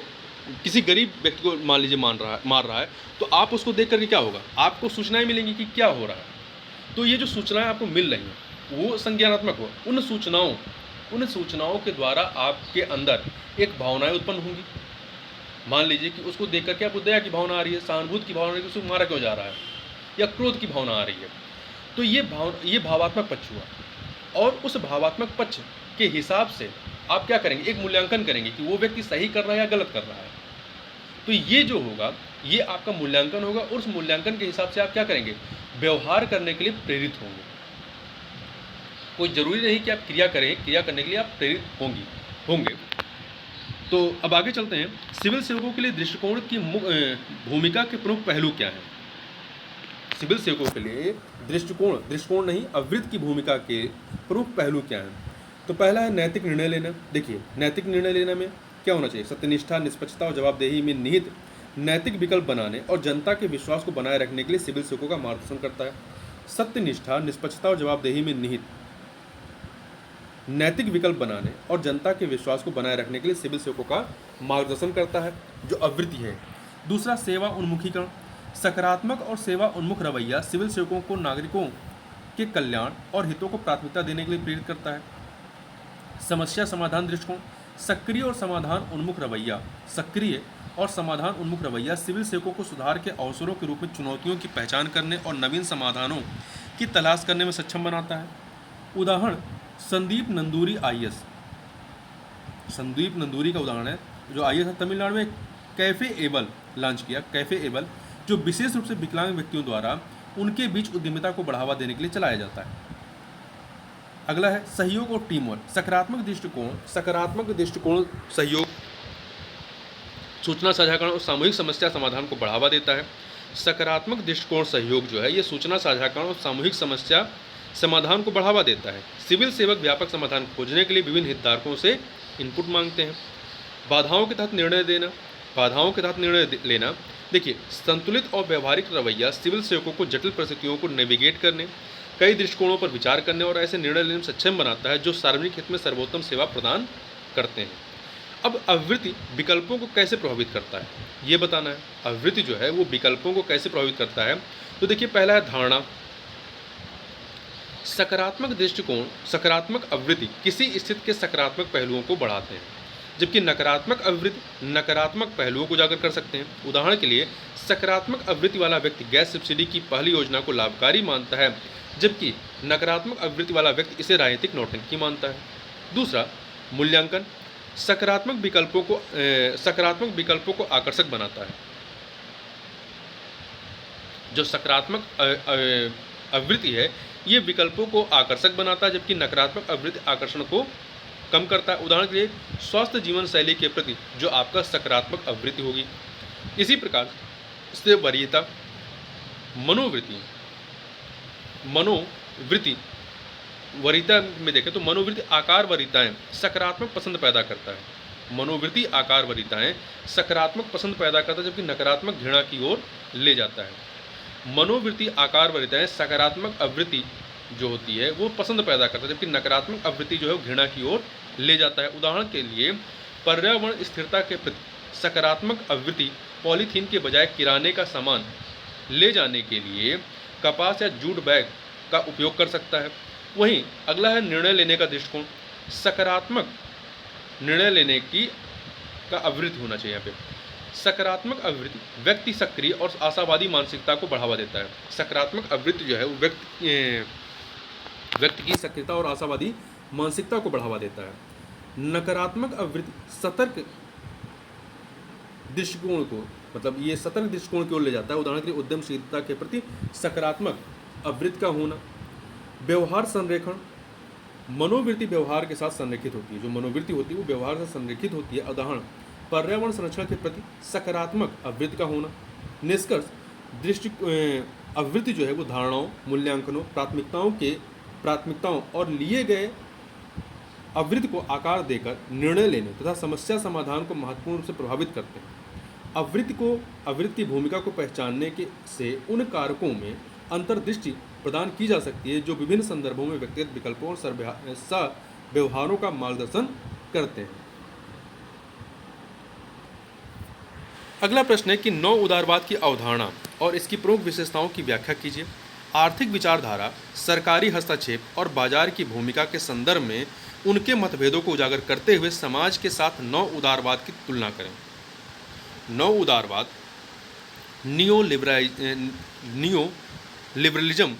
किसी गरीब व्यक्ति को मान लीजिए मार रहा है, तो आप उसको देख करके क्या होगा, आपको सूचनाएं मिलेंगी कि क्या हो रहा है। तो ये जो सूचनाएं आपको मिल रही हैं वो संज्ञानात्मक हो, उन सूचनाओं के द्वारा आपके अंदर एक भावनाएं उत्पन्न होंगी। मान लीजिए कि उसको देख करके आपको दया की भावना आ रही है, सहानुभूति की भावना आ रही है, उसको मारा क्यों जा रहा है, या क्रोध की भावना आ रही है। तो ये भावात्मक पक्ष हुआ, और उस भावात्मक पक्ष के हिसाब से आप क्या करेंगे, एक मूल्यांकन करेंगे कि वो व्यक्ति सही कर रहा है या गलत कर रहा है। तो ये जो होगा ये आपका मूल्यांकन होगा, और उस मूल्यांकन के हिसाब से आप क्या करेंगे, व्यवहार करने के लिए प्रेरित होंगे। कोई ज़रूरी नहीं कि आप क्रिया करें, क्रिया करने के लिए आप प्रेरित होंगे। तो अब आगे चलते हैं, सिविल सेवकों के लिए दृष्टिकोण की भूमिका के प्रमुख पहलू क्या हैं। सिविल सेवकों के लिए दृष्टिकोण नहीं, अवृत्त की भूमिका के प्रमुख पहलू क्या हैं। तो पहला है नैतिक निर्णय लेना। देखिए, नैतिक निर्णय लेने में क्या होना चाहिए, सत्यनिष्ठा, निष्पक्षता और जवाबदेही में निहित नैतिक विकल्प बनाने और जनता के विश्वास को बनाए रखने के लिए सिविल सेवकों का मार्गदर्शन करता है। सत्यनिष्ठा, निष्पक्षता और जवाबदेही में निहित नैतिक विकल्प बनाने और जनता के विश्वास को बनाए रखने के लिए सिविल सेवकों का मार्गदर्शन करता है, जो अवृत्ति है। दूसरा, सेवा उन्मुखीकरण। सकारात्मक और सेवा उन्मुख रवैया सिविल सेवकों को नागरिकों के कल्याण और हितों को प्राथमिकता देने के लिए प्रेरित करता है। समस्या समाधान दृष्टिकोण। सक्रिय और समाधान उन्मुख रवैया सिविल सेवकों को सुधार के अवसरों के रूप में चुनौतियों की पहचान करने और नवीन समाधानों की तलाश करने में सक्षम बनाता है। उदाहरण, संदीप नंदूरी IAS। संदीप नंदूरी का उदाहरण है, जो IAS है, तमिलनाडु में कैफ़े एबल लॉन्च किया। कैफ़े एबल जो विशेष रूप से विकलांग व्यक्तियों द्वारा उनके बीच उद्यमिता को बढ़ावा देने के लिए चलाया जाता है। अगला है सहयोग और टीम वर्क। सकारात्मक दृष्टिकोण सहयोग, सूचना साझाकरण और सामूहिक समस्या समाधान को बढ़ावा देता है। सकारात्मक दृष्टिकोण सहयोग जो है ये सूचना साझाकरण और सामूहिक समस्या समाधान को बढ़ावा देता है। सिविल सेवक व्यापक समाधान खोजने के लिए विभिन्न हितधारकों से इनपुट मांगते हैं। बाधाओं के तहत निर्णय लेना। देखिए, संतुलित और व्यवहारिक रवैया सिविल सेवकों को जटिल परिस्थितियों को नेविगेट करने, कई दृष्टिकोणों पर विचार करने और ऐसे निर्णय लेने में सक्षम बनाता है जो सार्वजनिक हित में सर्वोत्तम सेवा प्रदान करते हैं। अब अवृत्ति विकल्पों को कैसे प्रभावित करता है ये बताना है। अवृत्ति जो है वो विकल्पों को कैसे प्रभावित करता है। तो देखिए, पहला है धारणा। सकारात्मक अवृत्ति किसी स्थिति के सकारात्मक पहलुओं को बढ़ाते हैं, जबकि नकारात्मक अवृत्ति नकारात्मक पहलुओं को उजागर कर सकते हैं। उदाहरण के लिए, सकारात्मक अवृत्ति वाला व्यक्ति गैस सब्सिडी की पहली योजना को लाभकारी मानता है, जबकि नकारात्मक अवृत्ति वाला व्यक्ति इसे राजनीतिक नौटंकी मानता है। दूसरा, मूल्यांकन। सकारात्मक विकल्पों को आकर्षक बनाता है। जो सकारात्मक अवृत्ति है ये विकल्पों को आकर्षक बनाता है, जबकि नकारात्मक अवृत्ति आकर्षण को कम करता है। उदाहरण के लिए, स्वस्थ जीवन शैली के प्रति जो आपका सकारात्मक अवृत्ति होगी। इसी प्रकार से वरीयता, मनोवृत्ति वरीयता में देखें तो मनोवृत्ति आकार वरीयताएं सकारात्मक पसंद पैदा करता है। मनोवृत्ति आकार वरीयताएं सकारात्मक पसंद पैदा करता है, जबकि नकारात्मक घृणा की ओर ले जाता है। मनोवृत्ति आकार वरीयताएं सकारात्मक अवृत्ति जो होती है वो पसंद पैदा करता है, जबकि नकारात्मक अवृत्ति जो है वो घृणा की ओर ले जाता है। उदाहरण के लिए, पर्यावरण स्थिरता के प्रति सकारात्मक अवृत्ति पॉलीथीन के बजाय किराने का सामान ले जाने के लिए कपास या जूट बैग का उपयोग कर सकता है। वहीं अगला है निर्णय लेने का दृष्टिकोण। सकारात्मक निर्णय लेने का अवृत्ति होना चाहिए। यहाँ पे सकारात्मक अवृत्ति व्यक्ति सक्रिय और आशावादी मानसिकता को बढ़ावा देता है। सकारात्मक अवृत्ति जो है वो व्यक्ति की सक्रियता और आशावादी मानसिकता को बढ़ावा देता है। नकारात्मक अवृत्ति सतर्क दृष्टिकोण को ये सतर्क दृष्टिकोण की ओर ले जाता है। उदाहरण के लिए, उद्यमशीलता के प्रति सकारात्मक अवृत्ति का होना। व्यवहार संरेखण, मनोवृत्ति व्यवहार के साथ संरेखित होती है। जो मनोवृत्ति होती है वो व्यवहार से संरेखित होती है। उदाहरण, पर्यावरण संरक्षण के प्रति सकारात्मक अवृत्ति का होना। निष्कर्ष, अवृत्ति जो है वो धारणाओं, मूल्यांकनों, प्राथमिकताओं और लिए गए अवृत्ति को आकार देकर निर्णय लेने तथा समस्या समाधान को महत्वपूर्ण रूप से प्रभावित करते हैं। अवृत्ति की भूमिका को पहचानने से उन कारकों में अंतर्दृष्टि प्रदान की जा सकती है जो विभिन्न संदर्भों में व्यक्तिगत विकल्पों और व्यवहारों का मार्गदर्शन करते हैं। अगला प्रश्न है कि नव उदारवाद की अवधारणा और इसकी प्रमुख विशेषताओं की व्याख्या कीजिए। आर्थिक विचारधारा, सरकारी हस्तक्षेप और बाजार की भूमिका के संदर्भ में उनके मतभेदों को उजागर करते हुए समाज के साथ नव उदारवाद की तुलना करें। नव उदारवाद नियो लिबरलिज्म।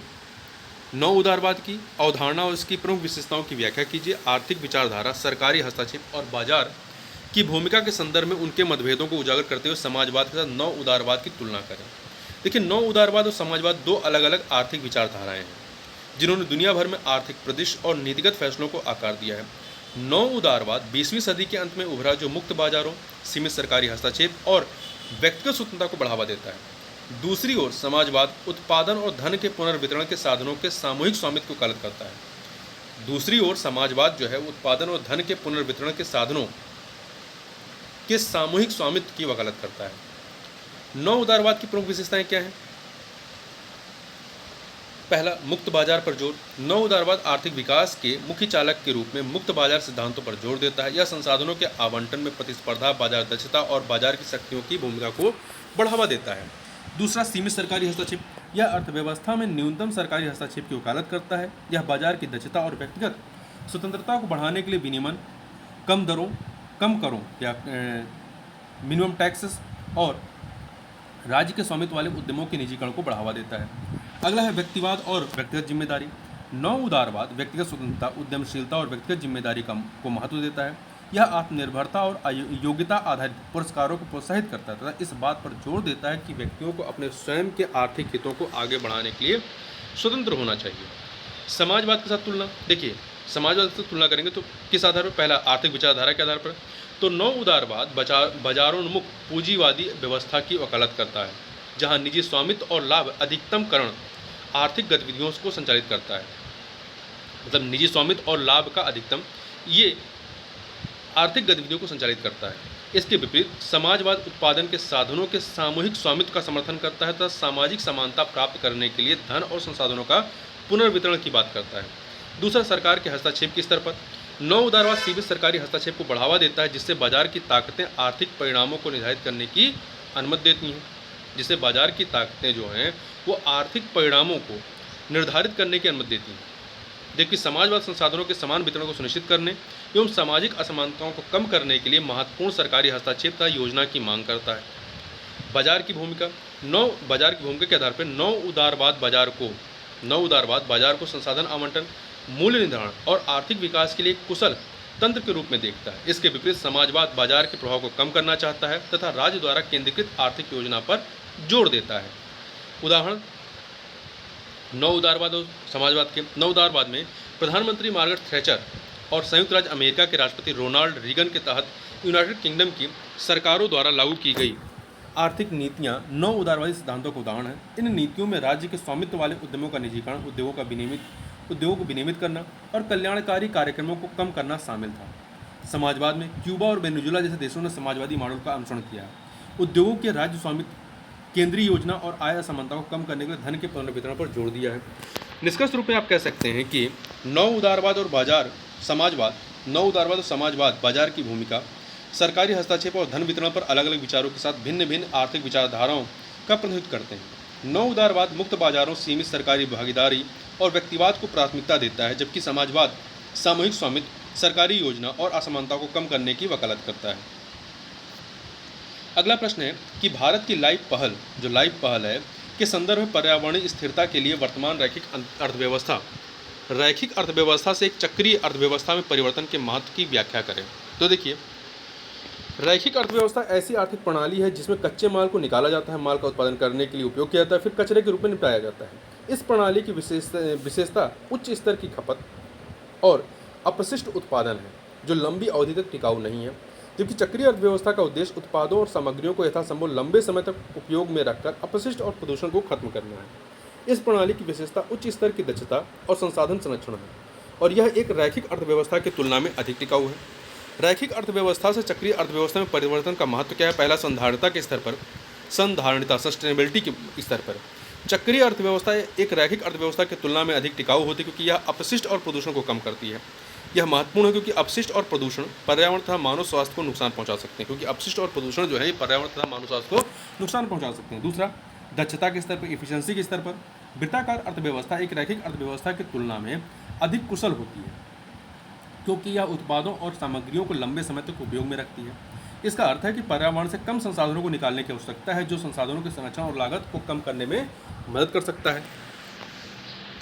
नव उदारवाद की अवधारणा और इसकी प्रमुख विशेषताओं की व्याख्या कीजिए। आर्थिक विचारधारा, सरकारी हस्तक्षेप और बाजार की भूमिका के संदर्भ में उनके मतभेदों को उजागर करते हुए समाजवाद के साथ नव उदारवाद की तुलना करें। देखिए, नव उदारवाद और समाजवाद दो अलग अलग आर्थिक विचारधाराएं हैं जिन्होंने दुनिया भर में आर्थिक परिदृश्य और नीतिगत फैसलों को आकार दिया है। नव उदारवाद 20वीं सदी के अंत में उभरा जो मुक्त बाजारों, सीमित सरकारी हस्तक्षेप और व्यक्तिगत स्वतंत्रता को बढ़ावा देता है। दूसरी ओर समाजवाद उत्पादन और धन के पुनर्वितरण के साधनों के सामूहिक स्वामित्व को वकालत करता है। दूसरी ओर समाजवाद जो है उत्पादन और धन के पुनर्वितरण के साधनों के सामूहिक स्वामित्व की वकालत करता है। नव उदारवाद की प्रमुख विशेषताएं क्या हैं? पहला, मुक्त बाजार पर जोर। नव उदारवाद आर्थिक विकास के मुख्य चालक के रूप में मुक्त बाजार सिद्धांतों पर जोर देता है। यह संसाधनों के आवंटन में प्रतिस्पर्धा, बाजार दक्षता और बाजार की शक्तियों की भूमिका को बढ़ावा देता है। दूसरा, सीमित सरकारी हस्तक्षेप। यह अर्थव्यवस्था में न्यूनतम सरकारी हस्तक्षेप की वकालत करता है। यह बाजार की दक्षता और व्यक्तिगत स्वतंत्रता को बढ़ाने के लिए विनियमन, कम करों या मिनिमम टैक्सेस और राज्य के स्वामित्व वाले उद्यमों के निजीकरण को बढ़ावा देता है। अगला है व्यक्तिवाद और व्यक्तिगत जिम्मेदारी। नव उदारवाद व्यक्तिगत स्वतंत्रता, उद्यमशीलता और व्यक्तिगत जिम्मेदारी को महत्व देता है। यह आत्मनिर्भरता और योग्यता आधारित पुरस्कारों को प्रोत्साहित करता है तथा इस बात पर जोर देता है कि व्यक्तियों को अपने स्वयं के आर्थिक हितों को आगे बढ़ाने के लिए स्वतंत्र होना चाहिए। समाजवाद के साथ तुलना। देखिए, समाजवाद से तुलना करेंगे तो किस आधार पर? पहला, आर्थिक विचारधारा के आधार पर। तो नव उदारवाद बाजारोन्मुख पूंजीवादी व्यवस्था की वकालत करता है जहां निजी स्वामित्व और लाभ अधिकतमकरण आर्थिक गतिविधियों को संचालित करता है। मतलब निजी स्वामित्व और लाभ का अधिकतम, ये आर्थिक गतिविधियों को संचालित करता है। इसके विपरीत समाजवाद उत्पादन के साधनों के सामूहिक स्वामित्व का समर्थन करता है तथा सामाजिक समानता प्राप्त करने के लिए धन और संसाधनों का पुनर्वितरण की बात करता है। दूसरा, सरकार के हस्तक्षेप के स्तर पर। नव उदारवाद सीमित सरकारी हस्तक्षेप को बढ़ावा देता है जिससे बाजार की ताकतें आर्थिक परिणामों को निर्धारित करने की अनुमति देती हैं। जिससे बाजार की ताकतें जो हैं वो आर्थिक परिणामों को निर्धारित करने की अनुमति देती हैं। जबकि समाजवाद संसाधनों के समान वितरण को सुनिश्चित करने एवं सामाजिक असमानताओं को कम करने के लिए महत्वपूर्ण सरकारी हस्तक्षेप तथा योजना की मांग करता है। बाजार की भूमिका के आधार पर नव उदारवाद बाजार को संसाधन आवंटन, मूल्य निर्धारण और आर्थिक विकास के लिए कुशल तंत्र के रूप में देखता है। इसके विपरीत समाजवाद बाजार के प्रभाव को कम करना चाहता है तथा राज्य द्वारा केंद्रीकृत आर्थिक योजना पर जोर देता है। उदाहरण, नव उदारवाद और समाजवाद के। नव उदारवाद में प्रधानमंत्री मार्गरेट थैचर और संयुक्त राज्य अमेरिका के राष्ट्रपति रोनाल्ड रीगन के तहत यूनाइटेड किंगडम की सरकारों द्वारा लागू की गई आर्थिक नीतियां नव उदारवादी सिद्धांतों का उदाहरण है। इन नीतियों में राज्य के स्वामित्व वाले उद्यमों का निजीकरण, उद्योगों को विनियमित करना और कल्याणकारी कार्यक्रमों को कम करना शामिल था। समाजवाद में क्यूबा और वेनेजुएला जैसे देशों ने समाजवादी मॉडल का अनुसरण किया है। उद्योगों के राज्य स्वामित्व, केंद्रीय योजना और आय असमानता को कम करने के लिए धन के पुनर्वितरण पर जोर दिया है। निष्कर्ष रूप में आप कह सकते हैं कि नव उदारवाद और समाजवाद बाजार की भूमिका, सरकारी हस्तक्षेप और धन वितरण पर अलग अलग विचारों के साथ भिन्न भिन्न आर्थिक विचारधाराओं का प्रतिनिधित्व करते हैं। नव उदारवाद मुक्त बाजारों, सीमित सरकारी भागीदारी और व्यक्तिवाद को प्राथमिकता देता है, जबकि समाजवाद सामूहिक स्वामित्व, सरकारी योजना और असमानता को कम करने की वकालत करता है। अगला प्रश्न है कि भारत की लाइफ पहल है के संदर्भ में पर्यावरणीय स्थिरता के लिए वर्तमान रैखिक अर्थव्यवस्था से एक चक्रीय अर्थव्यवस्था में परिवर्तन के महत्व की व्याख्या करें। तो देखिए, रैखिक अर्थव्यवस्था ऐसी आर्थिक प्रणाली है जिसमें कच्चे माल को निकाला जाता है, माल का उत्पादन करने के लिए उपयोग किया जाता है, फिर कचरे के रूप में निपटाया जाता है। इस प्रणाली की विशेषता उच्च स्तर की खपत और अपशिष्ट उत्पादन है जो लंबी अवधि तक टिकाऊ नहीं है, जबकि चक्रीय अर्थव्यवस्था का उद्देश्य उत्पादों और सामग्रियों को यथासंभव लंबे समय तक उपयोग में रखकर अपशिष्ट और प्रदूषण को खत्म करना है। इस प्रणाली की विशेषता उच्च स्तर की दक्षता और संसाधन संरक्षण है और यह एक रैखिक अर्थव्यवस्था की तुलना में अधिक टिकाऊ है। रैखिक अर्थव्यवस्था से चक्रीय अर्थव्यवस्था में परिवर्तन का महत्व क्या है? पहला, संधारणता सस्टेनेबिलिटी के स्तर पर चक्रीय अर्थव्यवस्था एक रैखिक अर्थव्यवस्था की तुलना में अधिक टिकाऊ होती है क्योंकि यह अपशिष्ट और प्रदूषण को कम करती है। यह महत्वपूर्ण है क्योंकि अपशिष्ट और प्रदूषण पर्यावरण तथा मानव स्वास्थ्य को नुकसान पहुंचा सकते हैं, क्योंकि अपशिष्ट और प्रदूषण जो है ये पर्यावरण तथा मानव स्वास्थ्य को नुकसान पहुंचा सकते हैं। दूसरा, दक्षता के स्तर पर, इफिशियंसी के स्तर पर वृत्ताकार अर्थव्यवस्था एक रैखिक अर्थव्यवस्था की तुलना में अधिक कुशल होती है, क्योंकि यह उत्पादों और सामग्रियों को लंबे समय तक उपयोग में रखती है। इसका अर्थ है कि पर्यावरण से कम संसाधनों को निकालने की आवश्यकता है, जो संसाधनों के संरक्षण और लागत को कम करने में मदद कर सकता है।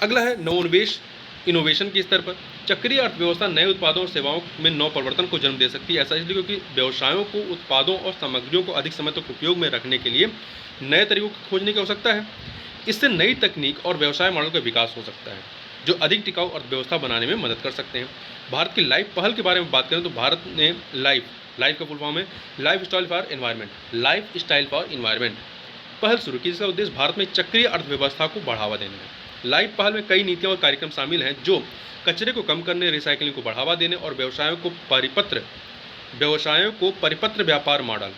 अगला है नवोन्मेष, इनोवेशन के स्तर पर। चक्रीय अर्थव्यवस्था नए उत्पादों और सेवाओं में नव परिवर्तन को जन्म दे सकती है। ऐसा इसलिए क्योंकि व्यवसायों को उत्पादों और सामग्रियों को अधिक समय तक उपयोग में रखने के लिए नए तरीकों को खोजने की आवश्यकता है। इससे नई तकनीक और व्यवसाय मॉडल का विकास हो सकता है, जो अधिक टिकाऊ अर्थव्यवस्था बनाने में मदद कर सकते हैं। भारत की लाइफ पहल के बारे में बात करें तो भारत ने लाइफ का फुल फॉर्म है लाइफ स्टाइल फॉर एनवायरनमेंट पहल शुरू की, जिसका उद्देश्य भारत में चक्रीय अर्थव्यवस्था को बढ़ावा देना है। लाइफ पहल में कई नीतियां और कार्यक्रम शामिल हैं जो कचरे को कम करने, रिसाइकलिंग को बढ़ावा देने और व्यवसायों को परिपत्र व्यापार मॉडल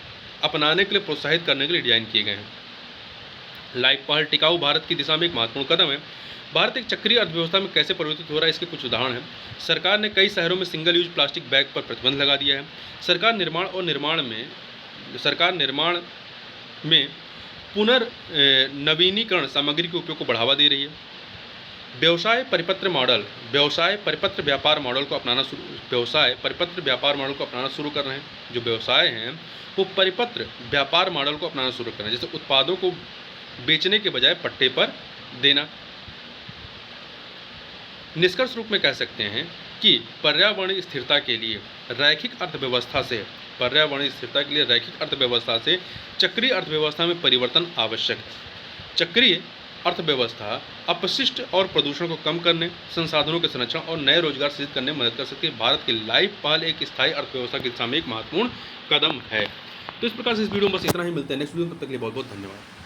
अपनाने के लिए प्रोत्साहित करने के लिए डिजाइन किए गए हैं। लाइफ पहल टिकाऊ भारत की दिशा में एक महत्वपूर्ण कदम है। भारत एक चक्रीय अर्थव्यवस्था में कैसे परिवर्तित हो रहा है, इसके कुछ उदाहरण हैं। सरकार ने कई शहरों में सिंगल यूज प्लास्टिक बैग पर प्रतिबंध लगा दिया है। सरकार निर्माण में पुनर्नवीनीकरण सामग्री के उपयोग को बढ़ावा दे रही है। व्यवसाय परिपत्र व्यापार मॉडल को अपनाना शुरू कर रहे हैं। जो व्यवसाय हैं वो परिपत्र व्यापार मॉडल को अपनाना शुरू कर रहे हैं, जैसे उत्पादों को बेचने के बजाय पट्टे पर देना। निष्कर्ष रूप में कह सकते हैं कि पर्यावरणीय स्थिरता के लिए रैखिक अर्थव्यवस्था से चक्रीय अर्थव्यवस्था में परिवर्तन आवश्यक है। चक्रीय अर्थव्यवस्था अपशिष्ट और प्रदूषण को कम करने, संसाधनों के संरक्षण और नए रोजगार सृजित करने में मदद कर सकती है। भारत की लाइफ पहल एक स्थायी अर्थव्यवस्था की दिशा में एक महत्वपूर्ण कदम है। तो इस प्रकार से इस वीडियो में बस इतना ही। मिलते हैं नेक्स्ट वीडियो में, तब तक के लिए बहुत बहुत धन्यवाद।